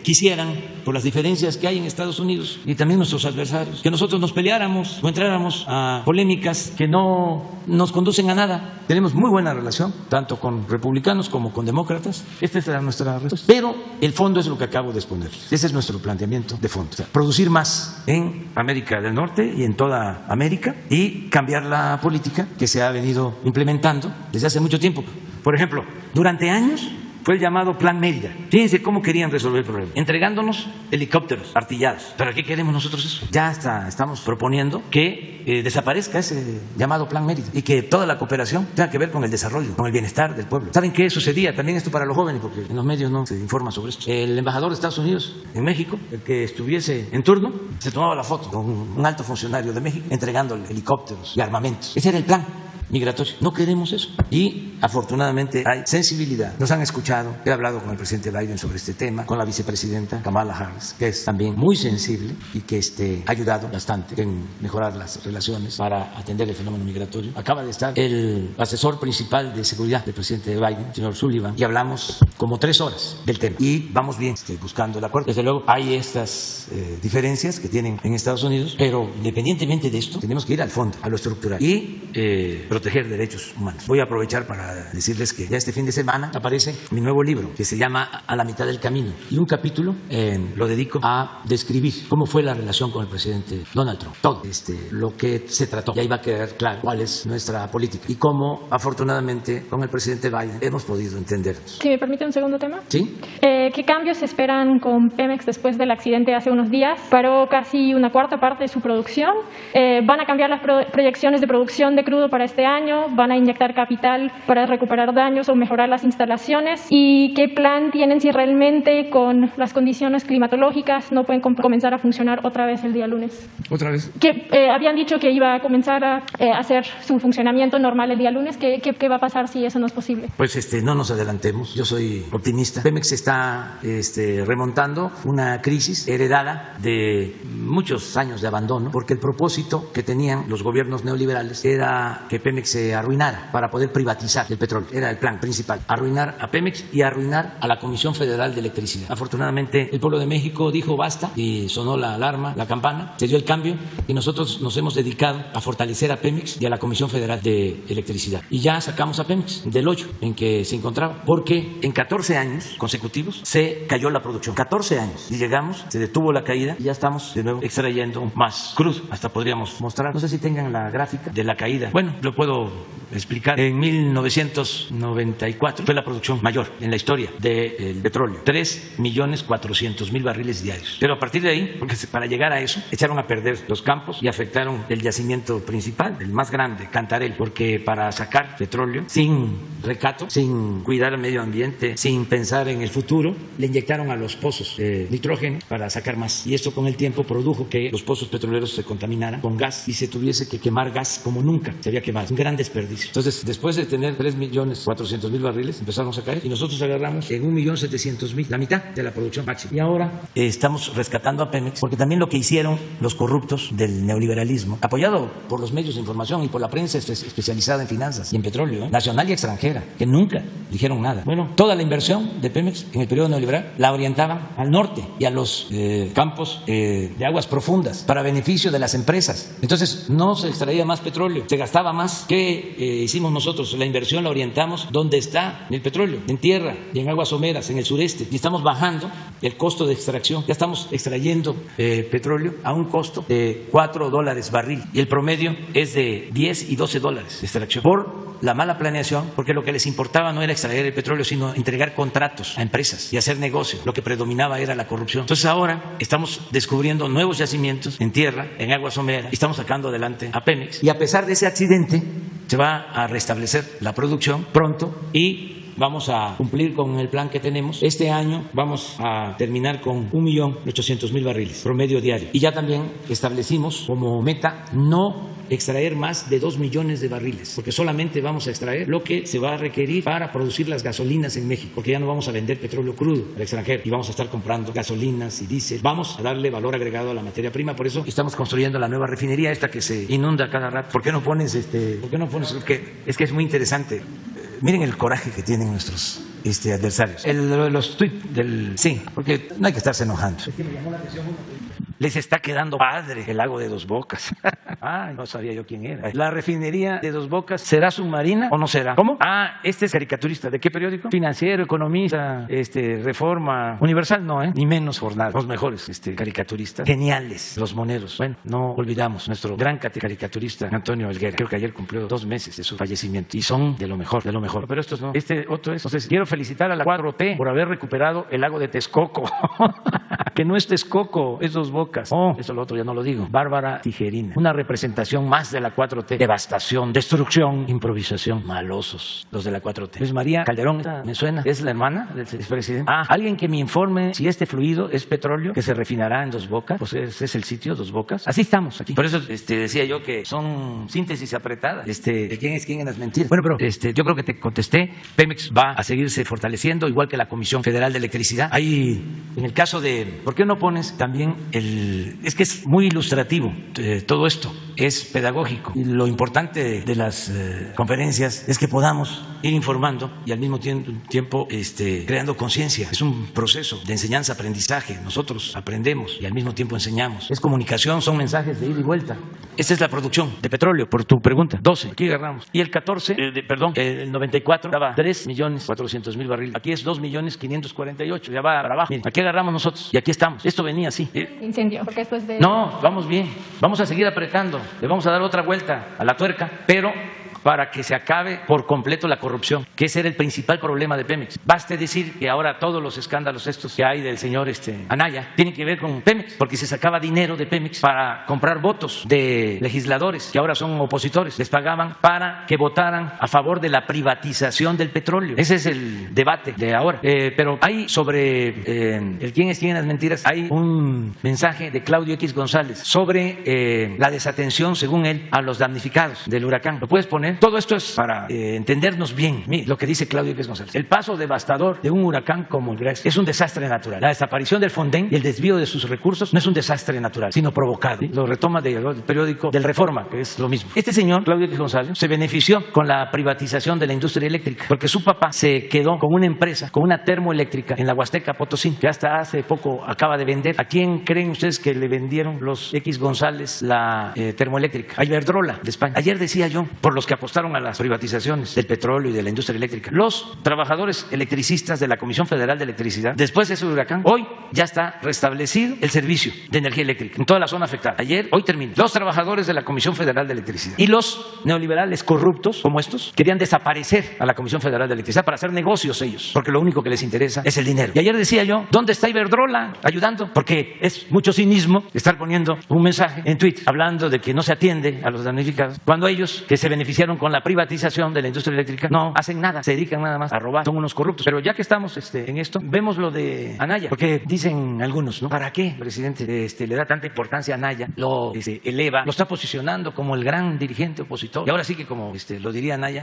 Speaker 1: quisieran, por las diferencias que hay en Estados Unidos y también nuestros adversarios, que nosotros nos peleáramos o entráramos a polémicas que no nos conducen a nada. Tenemos muy buena relación, tanto con republicanos como con demócratas. Esta es nuestra respuesta. Pero el fondo es lo que acabo de exponer. Ese es nuestro planteamiento de fondo. O sea, producir más en América del Norte y en toda América y cambiar la política que se ha venido implementando desde hace mucho tiempo. Por ejemplo, durante años fue el llamado Plan Mérida. Fíjense cómo querían resolver el problema, entregándonos helicópteros artillados. ¿Para qué queremos nosotros eso? Ya estamos proponiendo que desaparezca ese llamado Plan Mérida y que toda la cooperación tenga que ver con el desarrollo, con el bienestar del pueblo. ¿Saben qué sucedía? También esto para los jóvenes, porque en los medios no se informa sobre esto. El embajador de Estados Unidos en México, el que estuviese en turno, se tomaba la foto con un alto funcionario de México entregándole helicópteros y armamentos. Ese era el plan migratorio. No queremos eso. Y afortunadamente hay sensibilidad. Nos han escuchado. He hablado con el presidente Biden sobre este tema, con la vicepresidenta Kamala Harris, que es también muy sensible y que ha ayudado bastante en mejorar las relaciones para atender el fenómeno migratorio. Acaba de estar el asesor principal de seguridad del presidente Biden, el señor Sullivan, y hablamos como 3 horas del tema. Y vamos bien buscando el acuerdo. Desde luego hay estas diferencias que tienen en Estados Unidos, pero independientemente de esto, tenemos que ir al fondo, a lo estructural y proteger derechos humanos. Voy a aprovechar para decirles que ya este fin de semana aparece mi nuevo libro que se llama A la mitad del camino, y un capítulo lo dedico a describir cómo fue la relación con el presidente Donald Trump, todo lo que se trató, y ahí va a quedar claro cuál es nuestra política y cómo afortunadamente con el presidente Biden hemos podido entendernos.
Speaker 5: Si me permite un segundo tema.
Speaker 1: ¿Sí?
Speaker 5: ¿Qué cambios se esperan con Pemex después del accidente hace unos días? Paró casi una cuarta parte de su producción. ¿Van a cambiar las proyecciones de producción de crudo para este año? ¿Van a inyectar capital para recuperar daños o mejorar las instalaciones? ¿Y qué plan tienen si realmente con las condiciones climatológicas no pueden comenzar a funcionar otra vez el día lunes?
Speaker 1: ¿Otra vez?
Speaker 5: Que habían dicho que iba a comenzar a hacer su funcionamiento normal el día lunes. ¿Qué va a pasar si eso no es posible?
Speaker 1: Pues no nos adelantemos, yo soy optimista. Pemex está remontando una crisis heredada de muchos años de abandono, porque el propósito que tenían los gobiernos neoliberales era que Pemex se arruinara para poder privatizar el petróleo. Era el plan principal, arruinar a Pemex y arruinar a la Comisión Federal de Electricidad. Afortunadamente el pueblo de México dijo basta y sonó la alarma, la campana, se dio el cambio y nosotros nos hemos dedicado a fortalecer a Pemex y a la Comisión Federal de Electricidad. Y ya sacamos a Pemex del hoyo en que se encontraba, porque en 14 años consecutivos se cayó la producción. 14 años. Y llegamos, se detuvo la caída y ya estamos de nuevo extrayendo más crudo. Hasta podríamos mostrar, no sé si tengan la gráfica de la caída. Bueno, lo puedo explicar. En 1994 fue la producción mayor en la historia del petróleo. 3.400.000 barriles diarios. Pero a partir de ahí, porque para llegar a eso, echaron a perder los campos y afectaron el yacimiento principal, el más grande, Cantarell, porque para sacar petróleo sin recato, sin cuidar el medio ambiente, sin pensar en el futuro, le inyectaron a los pozos nitrógeno para sacar más. Y esto con el tiempo produjo que los pozos petroleros se contaminaran con gas y se tuviese que quemar gas como nunca se había quemado. Un gran desperdicio. Entonces, después de tener 3.400.000 barriles, empezamos a caer y nosotros agarramos en 1.700.000, la mitad de la producción máxima. Y ahora estamos rescatando a Pemex, porque también lo que hicieron los corruptos del neoliberalismo, apoyado por los medios de información y por la prensa especializada en finanzas y en petróleo, nacional y extranjera, que nunca dijeron nada. Bueno, toda la inversión de Pemex en el periodo neoliberal la orientaban al norte y a los campos de aguas profundas para beneficio de las empresas. Entonces no se extraía más petróleo, se gastaba más. ¿Qué hicimos nosotros? La inversión la orientamos donde está el petróleo, en tierra y en aguas someras, en el sureste, y estamos bajando el costo de extracción. Ya estamos extrayendo petróleo a un costo de $4 barril y el promedio es de 10 y 12 dólares de extracción, por la mala planeación, porque lo que les importaba no era extraer el petróleo, sino entregar contratos a empresas y hacer negocio. Lo que predominaba era la corrupción. Entonces ahora estamos descubriendo nuevos yacimientos en tierra, en aguas someras, y estamos sacando adelante a Pemex. Y a pesar de ese accidente, se va a restablecer la producción pronto y vamos a cumplir con el plan que tenemos. Este año vamos a terminar con 1.800.000 barriles promedio diario. Y ya también establecimos como meta no extraer más de 2 millones de barriles, porque solamente vamos a extraer lo que se va a requerir para producir las gasolinas en México, porque ya no vamos a vender petróleo crudo al extranjero y vamos a estar comprando gasolinas y diésel. Vamos a darle valor agregado a la materia prima, por eso estamos construyendo la nueva refinería, esta que se inunda cada rato. ¿Por qué no pones es que es muy interesante? Miren el coraje que tienen nuestros adversarios. Los tweets del... Sí, porque no hay que estarse enojando. Es que me llamó la atención uno. Les está quedando padre el lago de Dos Bocas. Ah, no sabía yo quién era. La refinería de Dos Bocas, ¿será submarina o no será? ¿Cómo? Ah, este es caricaturista. ¿De qué periódico? Financiero, Economista, Reforma, Universal, no, ni menos Jornada. Los mejores caricaturistas. Geniales, los moneros. Bueno, no olvidamos nuestro gran caricaturista Antonio Helguera. Creo que ayer cumplió 2 meses de su fallecimiento. Y son de lo mejor, de lo mejor. Pero estos no. Otro es. Entonces, quiero felicitar a la 4T por haber recuperado el lago de Texcoco. Que no es Texcoco, es Dos Bocas. Oh, eso lo otro ya no lo digo. Bárbara Tijerina. Una representación más de la 4T. Devastación, destrucción, improvisación. Malosos los de la 4T. Luis María Calderón, me suena. Es la hermana del expresidente. Ah, alguien que me informe si este fluido es petróleo que se refinará en Dos Bocas. Pues es el sitio, Dos Bocas. Así estamos aquí. Por eso decía yo que son síntesis apretadas. De quién es quién en las mentiras. Bueno, pero yo creo que te contesté. Pemex va a seguirse fortaleciendo, igual que la Comisión Federal de Electricidad. Ahí, en el caso de... ¿Por qué no pones también es que es muy ilustrativo todo esto. es pedagógico. Y lo importante de las conferencias es que podamos ir informando y al mismo tiempo creando conciencia. Es un proceso de enseñanza-aprendizaje. Nosotros aprendemos y al mismo tiempo enseñamos. Es comunicación, son mensajes de ida y vuelta. Esta es la producción de petróleo, por tu pregunta. 12, aquí agarramos. Y el 14, el 94 daba 3.400.000 barriles. Aquí es 2.548.000, ya va para abajo. Miren, aquí agarramos nosotros y aquí estamos. Esto venía así.
Speaker 5: Incendio, porque esto es de...
Speaker 1: No, vamos bien. Vamos a seguir apretando. Le vamos a dar otra vuelta a la tuerca, pero para que se acabe por completo la corrupción, que ese era el principal problema de Pemex. Baste decir que ahora todos los escándalos estos que hay del señor Anaya tienen que ver con Pemex, porque se sacaba dinero de Pemex para comprar votos de legisladores que ahora son opositores. Les pagaban para que votaran a favor de la privatización del petróleo. Ese es el debate de ahora. Pero hay sobre el quién es quién en las mentiras, hay un mensaje de Claudio X González sobre la desatención, según él, a los damnificados del huracán. ¿Lo puedes poner? Todo esto es para entendernos bien. Mire lo que dice Claudio X González. El paso devastador de un huracán como el Grace es un desastre natural. La desaparición del Fonden y el desvío de sus recursos no es un desastre natural, sino provocado. ¿Sí? Lo retoma del periódico del Reforma, que es lo mismo. Este señor, Claudio X González, se benefició con la privatización de la industria eléctrica, porque su papá se quedó con una empresa, con una termoeléctrica en la Huasteca Potosí, que hasta hace poco acaba de vender. ¿A quién creen ustedes que le vendieron los X González la termoeléctrica? A Iberdrola, de España. Ayer decía yo, por los que apostaron a las privatizaciones del petróleo y de la industria eléctrica. Los trabajadores electricistas de la Comisión Federal de Electricidad, después de ese huracán, hoy ya está restablecido el servicio de energía eléctrica en toda la zona afectada. Hoy termina. Los trabajadores de la Comisión Federal de Electricidad y los neoliberales corruptos como estos querían desaparecer a la Comisión Federal de Electricidad para hacer negocios ellos, porque lo único que les interesa es el dinero. Y ayer decía yo, ¿dónde está Iberdrola ayudando? Porque es mucho cinismo estar poniendo un mensaje en Twitter hablando de que no se atiende a los damnificados, cuando ellos, que se beneficiaron con la privatización de la industria eléctrica, no hacen nada, se dedican nada más a robar, son unos corruptos. Pero ya que estamos en esto, vemos lo de Anaya, porque dicen algunos, ¿no? ¿Para qué, presidente, le da tanta importancia a Anaya? Lo eleva, lo está posicionando como el gran dirigente opositor. Y ahora sí que, como lo diría Anaya,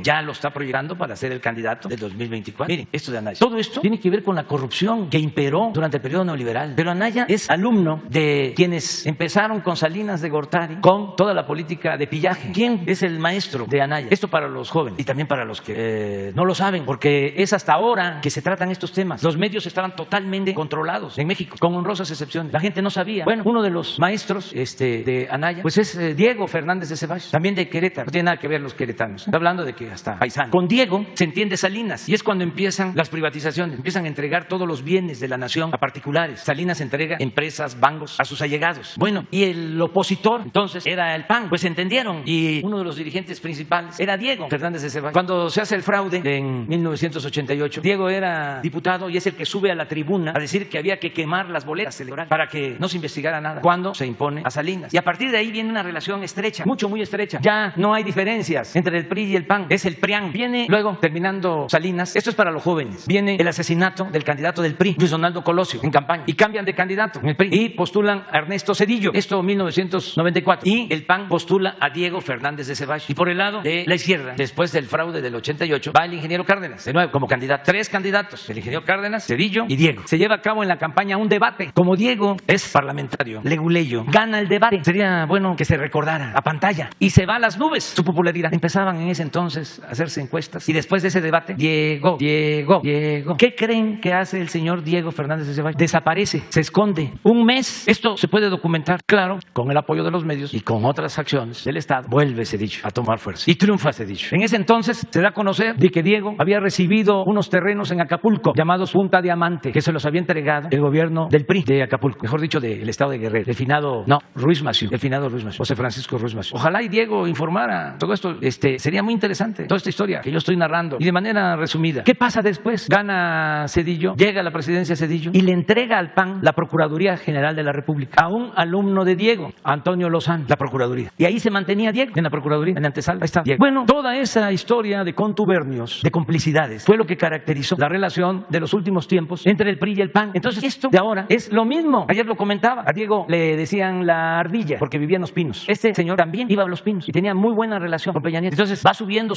Speaker 1: ya lo está proyectando para ser el candidato del 2024. Miren, esto de Anaya. Todo esto tiene que ver con la corrupción que imperó durante el periodo neoliberal. Pero Anaya es alumno de quienes empezaron con Salinas de Gortari, con toda la política de pillaje. ¿Quién es el maestro de Anaya? Esto para los jóvenes y también para los que no lo saben, porque es hasta ahora que se tratan estos temas. Los medios estaban totalmente controlados en México, con honrosas excepciones. La gente no sabía. Bueno, uno de los maestros de Anaya, pues es Diego Fernández de Ceballos, también de Querétaro. No tiene nada que ver los queretanos. Está hablando de que hasta paisano. Con Diego se entiende Salinas, y es cuando empiezan las privatizaciones, empiezan a entregar todos los bienes de la nación a particulares. Salinas entrega empresas, bancos a sus allegados. Bueno, y el opositor entonces era el PAN, pues se entendieron, y uno de los dirigentes principales era Diego Fernández de Ceballos. Cuando se hace el fraude en 1988, Diego era diputado y es el que sube a la tribuna a decir que había que quemar las boletas electorales para que no se investigara nada, cuando se impone a Salinas. Y a partir de ahí viene una relación estrecha, muy estrecha. Ya no hay diferencias entre el PRI y el PAN, es el PRIAN. Viene luego, terminando Salinas, esto es para los jóvenes, viene el asesinato del candidato del PRI, Luis Donaldo Colosio, en campaña, y cambian de candidato en el PRI y postulan a Ernesto Zedillo, esto en 1994, y el PAN postula a Diego Fernández de Ceballos. Y por el lado de la izquierda, después del fraude del 88, va el ingeniero Cárdenas, de nuevo como candidato. 3 candidatos, el ingeniero Cárdenas, Zedillo y Diego. Se lleva a cabo en la campaña un debate. Como Diego es parlamentario, leguleyo, gana el debate. Sería bueno que se recordara a pantalla. Y se va a las nubes su popularidad. Empezaban en ese entonces a hacerse encuestas. Y después de ese debate, Diego. ¿Qué creen que hace el señor Diego Fernández de Ceballos? Desaparece, se esconde. Un mes. Esto se puede documentar, claro, con el apoyo de los medios y con otras acciones del Estado. Vuelve Zedillo a tomar fuerza. Y triunfa Zedillo. En ese entonces se da a conocer de que Diego había recibido unos terrenos en Acapulco llamados Punta Diamante, que se los había entregado el gobierno del PRI de Acapulco, mejor dicho, del estado de Guerrero, el finado Ruiz Massieu, José Francisco Ruiz Massieu. Ojalá y Diego informara todo esto, sería muy interesante toda esta historia que yo estoy narrando. Y de manera resumida, ¿qué pasa después? Gana Zedillo, llega a la presidencia Zedillo y le entrega al PAN la Procuraduría General de la República a un alumno de Diego, Antonio Lozano, la Procuraduría. Y ahí se mantenía Diego en la Procuraduría, en antesala. Ahí está. Bueno, toda esa historia de contubernios, de complicidades, fue lo que caracterizó la relación de los últimos tiempos entre el PRI y el PAN. Entonces, esto de ahora es lo mismo. Ayer lo comentaba. A Diego le decían la ardilla porque vivía en Los Pinos. Este señor también iba a Los Pinos y tenía muy buena relación con Peña Nieto. Entonces, va subiendo.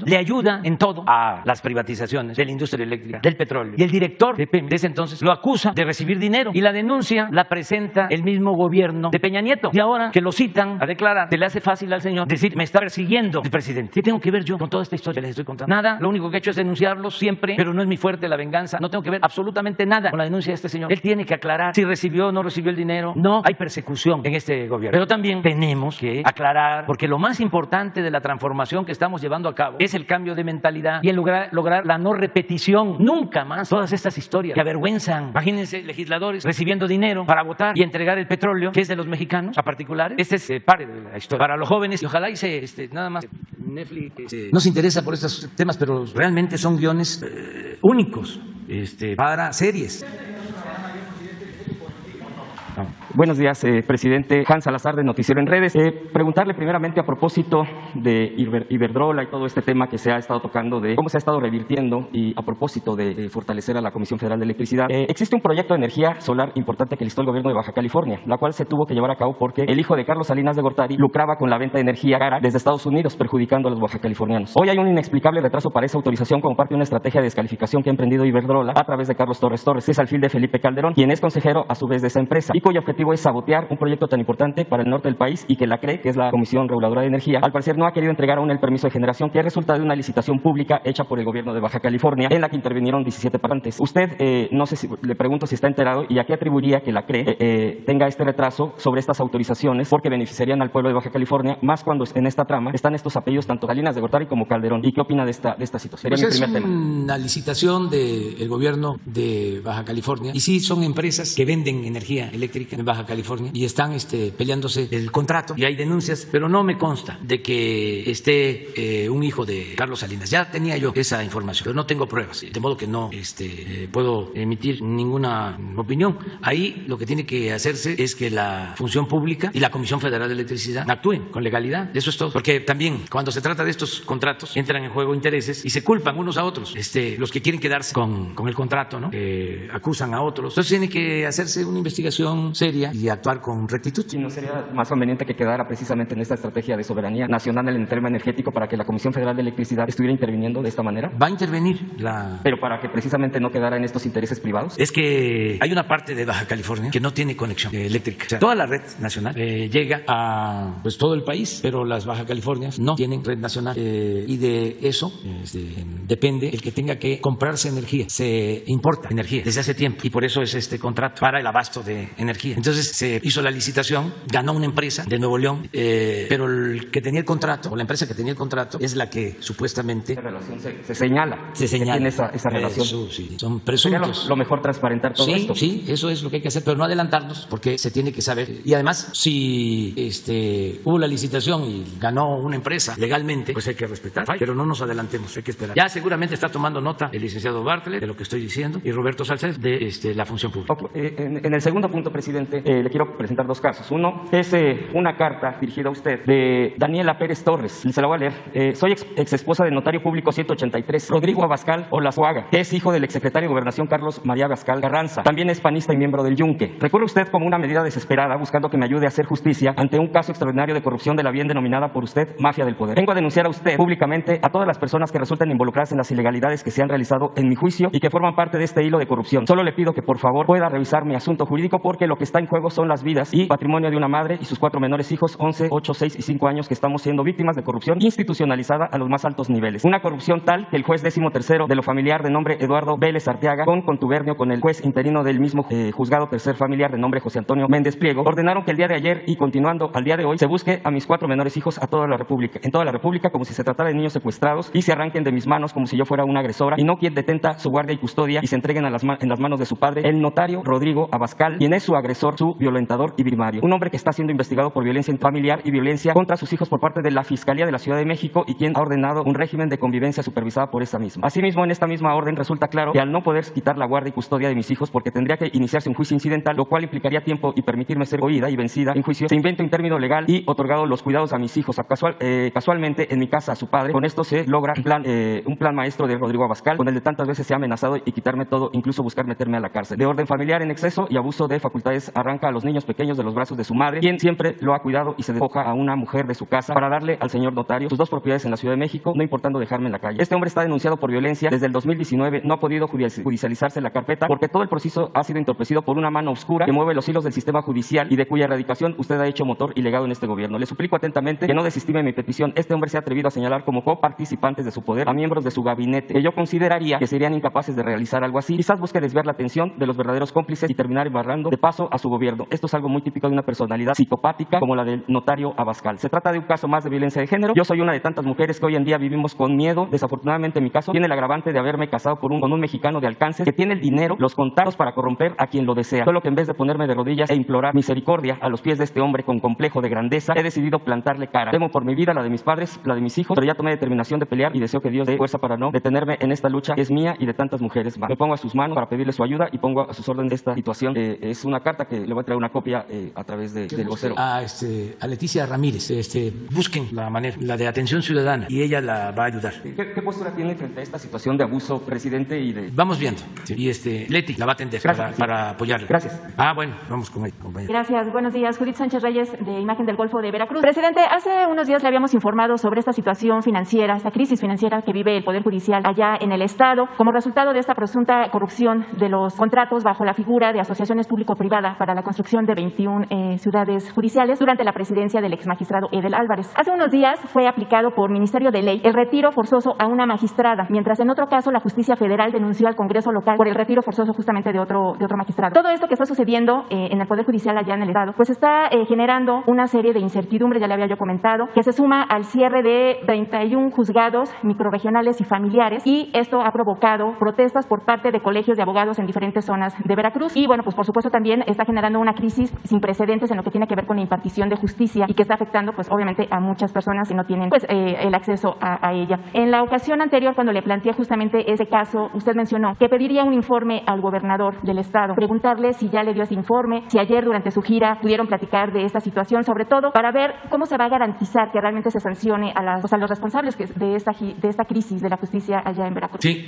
Speaker 1: Le ayuda en todo a las privatizaciones de la industria eléctrica, del petróleo. Y el director de Pemex, desde entonces, lo acusa de recibir dinero. Y la denuncia la presenta el mismo gobierno de Peña Nieto. Y ahora que lo citan a declarar, se le hace fácil al señor decir, me está persiguiendo el presidente. ¿Qué tengo que ver yo con toda esta historia que les estoy contando? Nada. Lo único que he hecho es denunciarlo siempre, pero no es mi fuerte la venganza. No tengo que ver absolutamente nada con la denuncia de este señor. Él tiene que aclarar si recibió o no recibió el dinero. No hay persecución en este gobierno. Pero también tenemos que aclarar, porque lo más importante de la transformación que estamos llevando a cabo es el cambio de mentalidad y el lograr la no repetición. Nunca más todas estas historias que avergüenzan. Imagínense legisladores recibiendo dinero para votar y entregar el petróleo, que es de los mexicanos a particulares. Este es parte de la historia. Para los jóvenes, y ojalá nada más Netflix no se interesa por estos temas, pero realmente son guiones únicos para series.
Speaker 6: Buenos días, presidente. Hans Salazar, de Noticiero en Redes. Preguntarle primeramente a propósito de Iberdrola y todo este tema que se ha estado tocando, de cómo se ha estado revirtiendo, y a propósito de fortalecer a la Comisión Federal de Electricidad. Existe un proyecto de energía solar importante que listó el gobierno de Baja California, la cual se tuvo que llevar a cabo porque el hijo de Carlos Salinas de Gortari lucraba con la venta de energía cara desde Estados Unidos, perjudicando a los bajacalifornianos. Hoy hay un inexplicable retraso para esa autorización como parte de una estrategia de descalificación que ha emprendido Iberdrola a través de Carlos Torres, que es alfil de Felipe Calderón, quien es consejero a su vez de esa empresa, y cuyo objetivo es sabotear un proyecto tan importante para el norte del país y que la CRE, que es la Comisión Reguladora de Energía, al parecer no ha querido entregar aún el permiso de generación, que es resultado de una licitación pública hecha por el gobierno de Baja California, en la que intervinieron 17 participantes. Usted, no sé si le pregunto si está enterado y a qué atribuiría que la CRE tenga este retraso sobre estas autorizaciones, porque beneficiarían al pueblo de Baja California, más cuando en esta trama están estos apellidos, tanto Salinas de Gortari como Calderón. ¿Y qué opina de esta situación?
Speaker 1: Pues es una licitación del gobierno de Baja California, y sí son empresas que venden energía eléctrica en Baja California y están peleándose el contrato, y hay denuncias, pero no me consta de que esté un hijo de Carlos Salinas. Ya tenía yo esa información, pero no tengo pruebas, de modo que no puedo emitir ninguna opinión. Ahí lo que tiene que hacerse es que la Función Pública y la Comisión Federal de Electricidad actúen con legalidad. Eso es todo, porque también cuando se trata de estos contratos entran en juego intereses y se culpan unos a otros. Los que quieren quedarse con el contrato, ¿no? Acusan a otros. Entonces tiene que hacerse una investigación seria y actuar con rectitud.
Speaker 6: ¿Y no sería más conveniente que quedara precisamente en esta estrategia de soberanía nacional en el tema energético para que la Comisión Federal de Electricidad estuviera interviniendo de esta manera?
Speaker 1: Va a intervenir
Speaker 6: Pero para que precisamente no quedara en estos intereses privados.
Speaker 1: Es que hay una parte de Baja California que no tiene conexión eléctrica. O sea, toda la red nacional llega a todo el país, pero las Baja Californias no tienen red nacional, y de eso depende el que tenga que comprarse energía. Se importa energía desde hace tiempo, y por eso es este contrato para el abasto de energía. Entonces se hizo la licitación, ganó una empresa de Nuevo León, pero el que tenía el contrato, o la empresa que tenía el contrato, es la que supuestamente...
Speaker 6: Esa relación se señala.
Speaker 1: Se señala.
Speaker 6: Que tiene esa relación.
Speaker 1: Eso, sí. Son presuntos.
Speaker 6: Lo mejor transparentar todo esto.
Speaker 1: Sí, eso es lo que hay que hacer, pero no adelantarnos, porque se tiene que saber. Y además, si hubo la licitación y ganó una empresa legalmente, pues hay que respetar. Pero no nos adelantemos, hay que esperar. Ya seguramente está tomando nota el licenciado Bartlett de lo que estoy diciendo, y Roberto Salcedo de la Función Pública.
Speaker 6: En el segundo punto, presidente, le quiero presentar dos casos. Uno es una carta dirigida a usted de Daniela Pérez Torres. Se la voy a leer. Soy ex esposa del notario público 183, Rodrigo Abascal Olazuaga, que es hijo del exsecretario de Gobernación Carlos María Abascal Carranza. También es panista y miembro del Yunque. Recurre usted como una medida desesperada buscando que me ayude a hacer justicia ante un caso extraordinario de corrupción de la bien denominada por usted mafia del poder. Vengo a denunciar a usted públicamente a todas las personas que resultan involucradas en las ilegalidades que se han realizado en mi juicio y que forman parte de este hilo de corrupción. Solo le pido que por favor pueda revisar mi asunto jurídico, porque lo que está en juego son las vidas y patrimonio de una madre y sus 4 menores hijos, 11, 8, 6 y 5 años, que estamos siendo víctimas de corrupción institucionalizada a los más altos niveles. Una corrupción tal que el juez 13º de lo familiar de nombre Eduardo Vélez Arteaga, con contubernio con el juez interino del mismo juzgado tercer familiar de nombre José Antonio Méndez Pliego, ordenaron que el día de ayer y continuando al día de hoy se busque a mis 4 menores hijos en toda la República, como si se tratara de niños secuestrados, y se arranquen de mis manos como si yo fuera una agresora y no quien detenta su guardia y custodia, y se entreguen en las manos de su padre, el notario Rodrigo Abascal, quien es su agresor su violentador y victimario. Un hombre que está siendo investigado por violencia familiar y violencia contra sus hijos por parte de la Fiscalía de la Ciudad de México y quien ha ordenado un régimen de convivencia supervisada por esta misma. Asimismo, en esta misma orden resulta claro que al no poder quitar la guardia y custodia de mis hijos porque tendría que iniciarse un juicio incidental, lo cual implicaría tiempo y permitirme ser oída y vencida en juicio, se inventa un término legal y otorgado los cuidados a mis hijos. Casualmente en mi casa a su padre. Con esto se logra un plan maestro de Rodrigo Abascal, con el de tantas veces se ha amenazado y quitarme todo, incluso buscar meterme a la cárcel. De orden familiar en exceso y abuso de facultades, arranca a los niños pequeños de los brazos de su madre, quien siempre lo ha cuidado, y se despoja a una mujer de su casa para darle al señor notario sus 2 propiedades en la Ciudad de México, no importando dejarme en la calle. Este hombre está denunciado por violencia desde el 2019, no ha podido judicializarse la carpeta porque todo el proceso ha sido entorpecido por una mano oscura que mueve los hilos del sistema judicial y de cuya erradicación usted ha hecho motor y legado en este gobierno. Le suplico atentamente que no desestime mi petición. Este hombre se ha atrevido a señalar como coparticipantes de su poder a miembros de su gabinete, que yo consideraría que serían incapaces de realizar algo así. Quizás busque desviar la atención de los verdaderos cómplices y terminar embarrando de paso a su gobierno. Esto es algo muy típico de una personalidad psicopática como la del notario Abascal. Se trata de un caso más de violencia de género. Yo soy una de tantas mujeres que hoy en día vivimos con miedo. Desafortunadamente, en mi caso, tiene el agravante de haberme casado con un mexicano de alcance que tiene el dinero, los contactos para corromper a quien lo desea. Solo que en vez de ponerme de rodillas e implorar misericordia a los pies de este hombre con complejo de grandeza, he decidido plantarle cara. Temo por mi vida, la de mis padres, la de mis hijos, pero ya tomé determinación de pelear y deseo que Dios dé fuerza para no detenerme en esta lucha que es mía y de tantas mujeres más. Me pongo a sus manos para pedirle su ayuda y pongo a sus órdenes esta situación. Es una carta que le voy a traer una copia a través del vocero.
Speaker 1: A Leticia Ramírez, busquen la manera, la de atención ciudadana, y ella la va a ayudar.
Speaker 6: ¿Qué postura tiene frente a esta situación de abuso, presidente?
Speaker 1: Vamos viendo. Sí. Y Leti la va a atender para apoyarle.
Speaker 6: Gracias.
Speaker 1: Bueno, vamos con ella, compañero.
Speaker 7: Gracias. Buenos días. Judith Sánchez Reyes, de Imagen del Golfo de Veracruz. Presidente, hace unos días le habíamos informado sobre esta situación financiera, esta crisis financiera que vive el Poder Judicial allá en el Estado, como resultado de esta presunta corrupción de los contratos bajo la figura de asociaciones público-privada para la construcción de 21 ciudades judiciales durante la presidencia del exmagistrado Edel Álvarez. Hace unos días fue aplicado por Ministerio de Ley el retiro forzoso a una magistrada, mientras en otro caso la Justicia Federal denunció al Congreso local por el retiro forzoso justamente de otro magistrado. Todo esto que está sucediendo en el Poder Judicial allá en el Estado, pues está generando una serie de incertidumbres, ya le había yo comentado, que se suma al cierre de 31 juzgados microrregionales y familiares, y esto ha provocado protestas por parte de colegios de abogados en diferentes zonas de Veracruz. Y bueno, pues por supuesto también está generando una crisis sin precedentes en lo que tiene que ver con la impartición de justicia y que está afectando pues obviamente a muchas personas que no tienen pues el acceso a ella. En la ocasión anterior, cuando le planteé justamente ese caso, usted mencionó que pediría un informe al gobernador del estado, preguntarle si ya le dio ese informe, si ayer durante su gira pudieron platicar de esta situación, sobre todo para ver cómo se va a garantizar que realmente se sancione a los responsables de esta crisis de la justicia allá en Veracruz.
Speaker 1: Sí,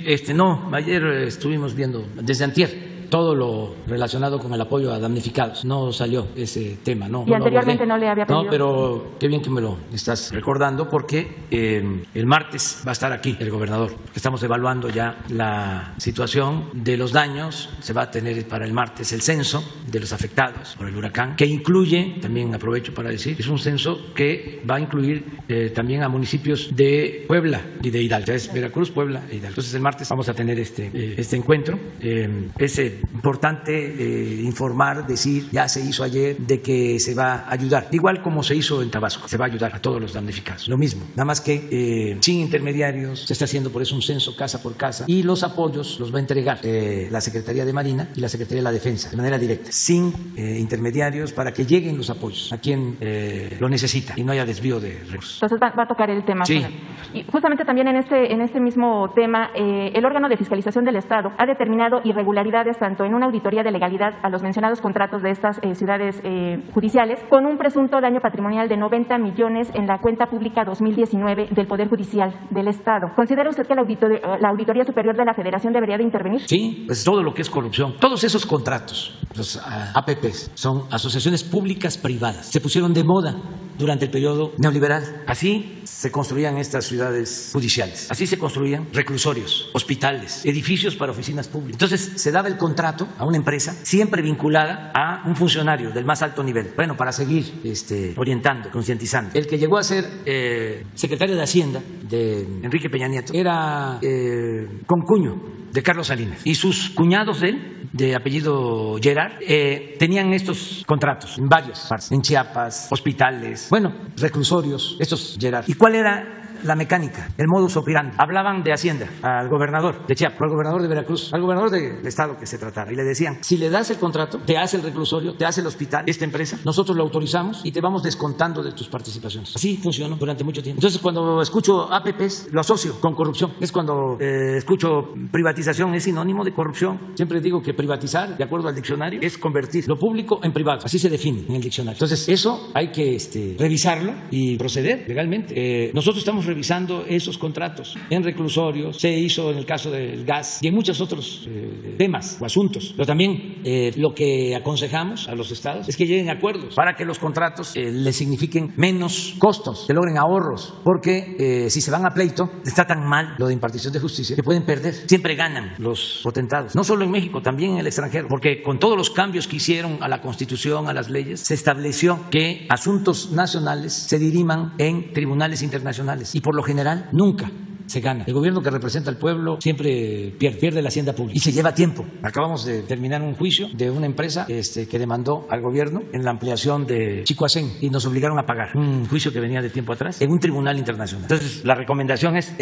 Speaker 1: ayer estuvimos viendo desde antier todo lo relacionado con el apoyo a damnificados. No salió ese tema, ¿no?
Speaker 7: Y anteriormente no le había pedido.
Speaker 1: No, pero qué bien que me lo estás recordando, porque el martes va a estar aquí el gobernador. Estamos evaluando ya la situación de los daños. Se va a tener para el martes el censo de los afectados por el huracán, que incluye, también aprovecho para decir, es un censo que va a incluir también a municipios de Puebla y de Hidalgo. Ya es Veracruz, Puebla e Hidalgo. Entonces el martes vamos a tener este encuentro. Es importante informar, decir, ya se hizo ayer, de que se va a ayudar, igual como se hizo en Tabasco, se va a ayudar a todos los damnificados, lo mismo, nada más que sin intermediarios. Se está haciendo por eso un censo casa por casa, y los apoyos los va a entregar la Secretaría de Marina y la Secretaría de la Defensa de manera directa, sin intermediarios, para que lleguen los apoyos a quien lo necesita y no haya desvío de recursos.
Speaker 7: Entonces va a tocar el tema.
Speaker 1: Sí.
Speaker 7: Y justamente también en este mismo tema, el órgano de fiscalización del Estado ha determinado irregularidades tanto en una auditoría de legalidad a los mencionados contratos de estas ciudades judiciales, con un presunto daño patrimonial de 90 millones en la cuenta pública 2019 del Poder Judicial del Estado. ¿Considera usted que la Auditoría Superior de la Federación debería de intervenir?
Speaker 1: Sí, pues todo lo que es corrupción, todos esos contratos, los APPs, son asociaciones públicas privadas. Se pusieron de moda durante el periodo neoliberal. Así se construían estas ciudades judiciales, así se construían reclusorios, hospitales, edificios para oficinas públicas. Entonces se daba el contrato a una empresa siempre vinculada a un funcionario del más alto nivel, bueno, para seguir orientando, concientizando. El que llegó a ser secretario de Hacienda de Enrique Peña Nieto era concuño de Carlos Salinas, y sus cuñados de él, de apellido Gerard, tenían estos contratos en varias partes, en Chiapas, hospitales, bueno, reclusorios, estos Gerard. ¿Y cuál era la mecánica, el modus operandi. Hablaban de Hacienda al gobernador de Chiapas, al gobernador de Veracruz, al gobernador del estado que se tratara, y le decían, si le das el contrato, te hace el reclusorio, te hace el hospital, esta empresa, nosotros lo autorizamos y te vamos descontando de tus participaciones. Así funcionó durante mucho tiempo. Entonces, cuando escucho APPs, lo asocio con corrupción. Es cuando escucho privatización, es sinónimo de corrupción. Siempre digo que privatizar, de acuerdo al diccionario, es convertir lo público en privado. Así se define en el diccionario. Entonces, eso hay que revisarlo y proceder legalmente. Nosotros estamos revisando esos contratos en reclusorios, se hizo en el caso del gas y en muchos otros temas o asuntos. Pero también lo que aconsejamos a los estados es que lleguen a acuerdos para que los contratos les signifiquen menos costos, que logren ahorros, porque si se van a pleito, está tan mal lo de impartición de justicia que pueden perder. Siempre ganan los potentados, no solo en México, también en el extranjero, porque con todos los cambios que hicieron a la Constitución, a las leyes, se estableció que asuntos nacionales se diriman en tribunales internacionales y por lo general nunca se gana. El gobierno que representa al pueblo siempre pierde la hacienda pública y se lleva tiempo. Acabamos de terminar un juicio de una empresa que demandó al gobierno en la ampliación de Chicoacén y nos obligaron a pagar un juicio que venía de tiempo atrás en un tribunal internacional. Entonces, la recomendación es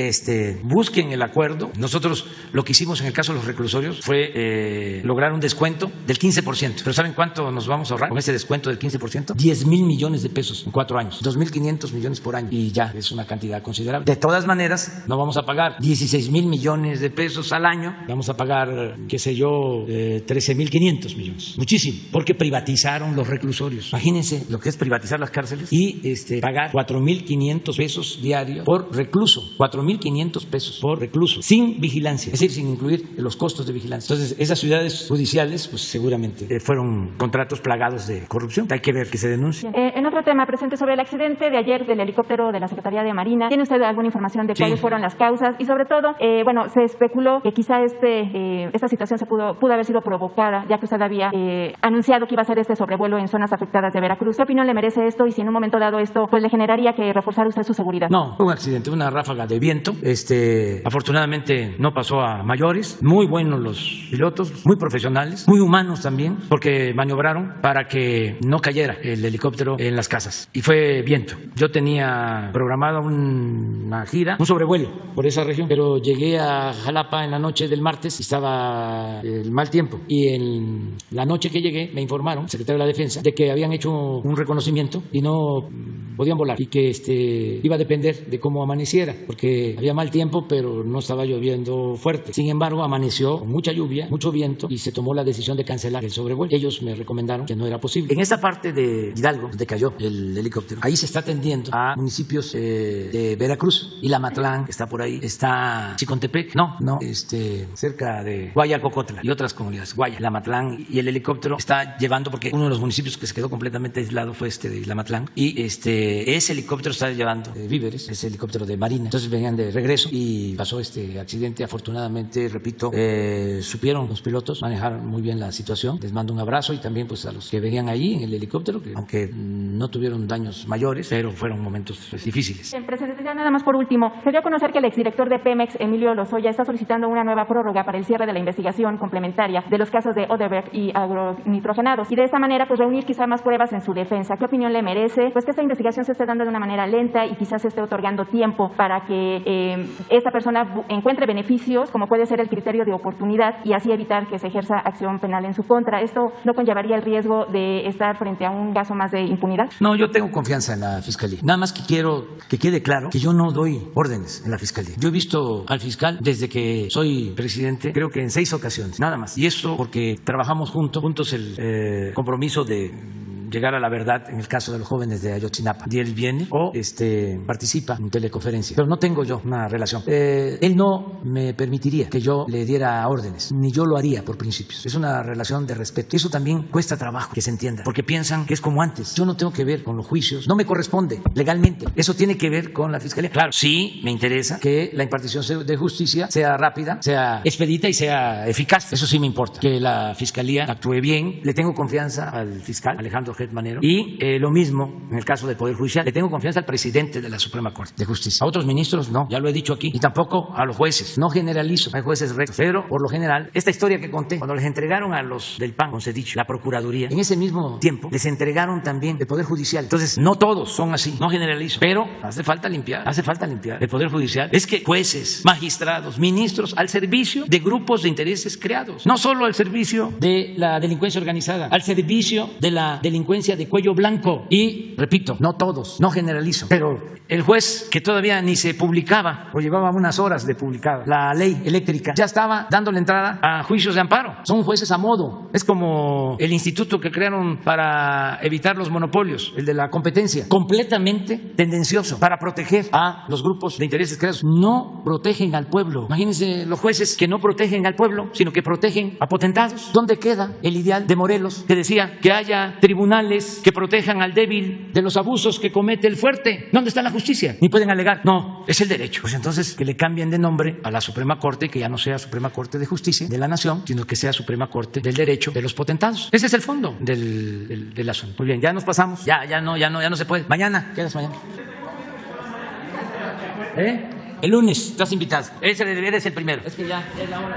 Speaker 1: busquen el acuerdo. Nosotros lo que hicimos en el caso de los reclusorios fue lograr un descuento del 15%. Pero ¿saben cuánto nos vamos a ahorrar con ese descuento del 15%? 10,000 millones de pesos en 4 años, 2,500 millones por año, y ya es una cantidad considerable. De todas maneras, no vamos a pagar 16,000 millones de pesos al año, vamos a pagar, 13,500 millones. Muchísimo, porque privatizaron los reclusorios. Imagínense lo que es privatizar las cárceles y pagar 4,500 pesos diarios por recluso, 4,500 pesos por recluso, sin vigilancia, es decir, sin incluir los costos de vigilancia. Entonces, esas ciudades judiciales, pues seguramente fueron contratos plagados de corrupción. Hay que ver que se denuncie.
Speaker 7: En otro tema, presidente, sobre el accidente de ayer del helicóptero de la Secretaría de Marina, ¿tiene usted alguna información de cuáles fueron las causas? Y sobre todo, se especuló que quizá esta situación pudo haber sido provocada, ya que usted había anunciado que iba a hacer este sobrevuelo en zonas afectadas de Veracruz. ¿Qué opinión le merece esto? Y si en un momento dado esto, pues le generaría que reforzar usted su seguridad.
Speaker 1: No, fue un accidente, una ráfaga de viento. Afortunadamente no pasó a mayores. Muy buenos los pilotos, muy profesionales, muy humanos también, porque maniobraron para que no cayera el helicóptero en las casas. Y fue viento. Yo tenía programada una gira, un sobrevuelo por esa región, pero llegué a Jalapa en la noche del martes y estaba el mal tiempo, y en la noche que llegué me informaron, el secretario de la Defensa, de que habían hecho un reconocimiento y no podían volar, y que iba a depender de cómo amaneciera, porque había mal tiempo pero no estaba lloviendo fuerte. Sin embargo, amaneció con mucha lluvia, mucho viento, y se tomó la decisión de cancelar el sobrevuelo. Ellos me recomendaron que no era posible. En esa parte de Hidalgo, donde cayó el helicóptero, ahí se está atendiendo a municipios de Veracruz, y Lamatlán, que está por ahí, está Chicontepec, cerca de Guayacocotla y otras comunidades, Lamatlán, y el helicóptero está llevando, porque uno de los municipios que se quedó completamente aislado fue de Lamatlán, y ese helicóptero está llevando víveres, ese helicóptero de Marina. Entonces venían de regreso y pasó este accidente. Afortunadamente, repito, supieron los pilotos manejar muy bien la situación. Les mando un abrazo, y también pues a los que venían ahí en el helicóptero, que aunque no tuvieron daños mayores, pero fueron momentos difíciles.
Speaker 7: Presidente, ya nada más por último, se dio a conocer que el exdirector de Pemex, Emilio Lozoya, está solicitando una nueva prórroga para el cierre de la investigación complementaria de los casos de Odebrecht y agronitrogenados, y de esta manera pues reunir quizá más pruebas en su defensa. ¿Qué opinión le merece? Pues que esta investigación se esté dando de una manera lenta y quizás se esté otorgando tiempo para que esta persona encuentre beneficios, como puede ser el criterio de oportunidad, y así evitar que se ejerza acción penal en su contra. ¿Esto no conllevaría el riesgo de estar frente a un caso más de impunidad?
Speaker 1: No, yo tengo confianza en la Fiscalía. Nada más que quiero que quede claro que yo no doy órdenes en la Fiscalía. Yo he visto al fiscal desde que soy presidente, creo que en 6 ocasiones, nada más. Y eso porque trabajamos juntos el compromiso de llegar a la verdad en el caso de los jóvenes de Ayotzinapa. Y él viene o participa en teleconferencia. Pero no tengo yo una relación. Él no me permitiría que yo le diera órdenes, ni yo lo haría por principios. Es una relación de respeto. Eso también cuesta trabajo que se entienda, porque piensan que es como antes. Yo no tengo que ver con los juicios, no me corresponde legalmente. Eso tiene que ver con la Fiscalía. Claro, sí me interesa que la impartición de justicia sea rápida, sea expedita y sea eficaz. Eso sí me importa, que la Fiscalía actúe bien. Le tengo confianza al fiscal Alejandro G. Manero. Y lo mismo en el caso del Poder Judicial. Le tengo confianza al presidente de la Suprema Corte de Justicia. A otros ministros no, ya lo he dicho aquí. Y tampoco a los jueces. No generalizo, hay jueces rectos. Pero, por lo general, esta historia que conté, cuando les entregaron a los del PAN, concedicho, la Procuraduría, en ese mismo tiempo les entregaron también el Poder Judicial. Entonces, no todos son así, no generalizo. Pero hace falta limpiar el Poder Judicial. Es que jueces, magistrados, ministros al servicio de grupos de intereses creados. No solo al servicio de la delincuencia organizada, al servicio de la delincuencia de cuello blanco. Y, repito, no todos, no generalizo. Pero el juez que todavía ni se publicaba, o llevaba unas horas de publicada, la ley eléctrica, ya estaba dándole entrada a juicios de amparo. Son jueces a modo. Es como el instituto que crearon para evitar los monopolios, el de la competencia, completamente tendencioso para proteger a los grupos de intereses creados. No protegen al pueblo. Imagínense los jueces que no protegen al pueblo, sino que protegen a potentados. ¿Dónde queda el ideal de Morelos que decía que haya tribunales que protejan al débil de los abusos que comete el fuerte? ¿Dónde está la justicia? Ni pueden alegar. No, es el derecho. Pues entonces que le cambien de nombre a la Suprema Corte, que ya no sea Suprema Corte de Justicia de la Nación, sino que sea Suprema Corte del Derecho de los potentados. Ese es el fondo del asunto. Muy bien, ya nos pasamos. Ya no se puede. Mañana, ¿qué haces mañana? El lunes estás invitado. Ese debería ser el primero. Es que ya es la hora.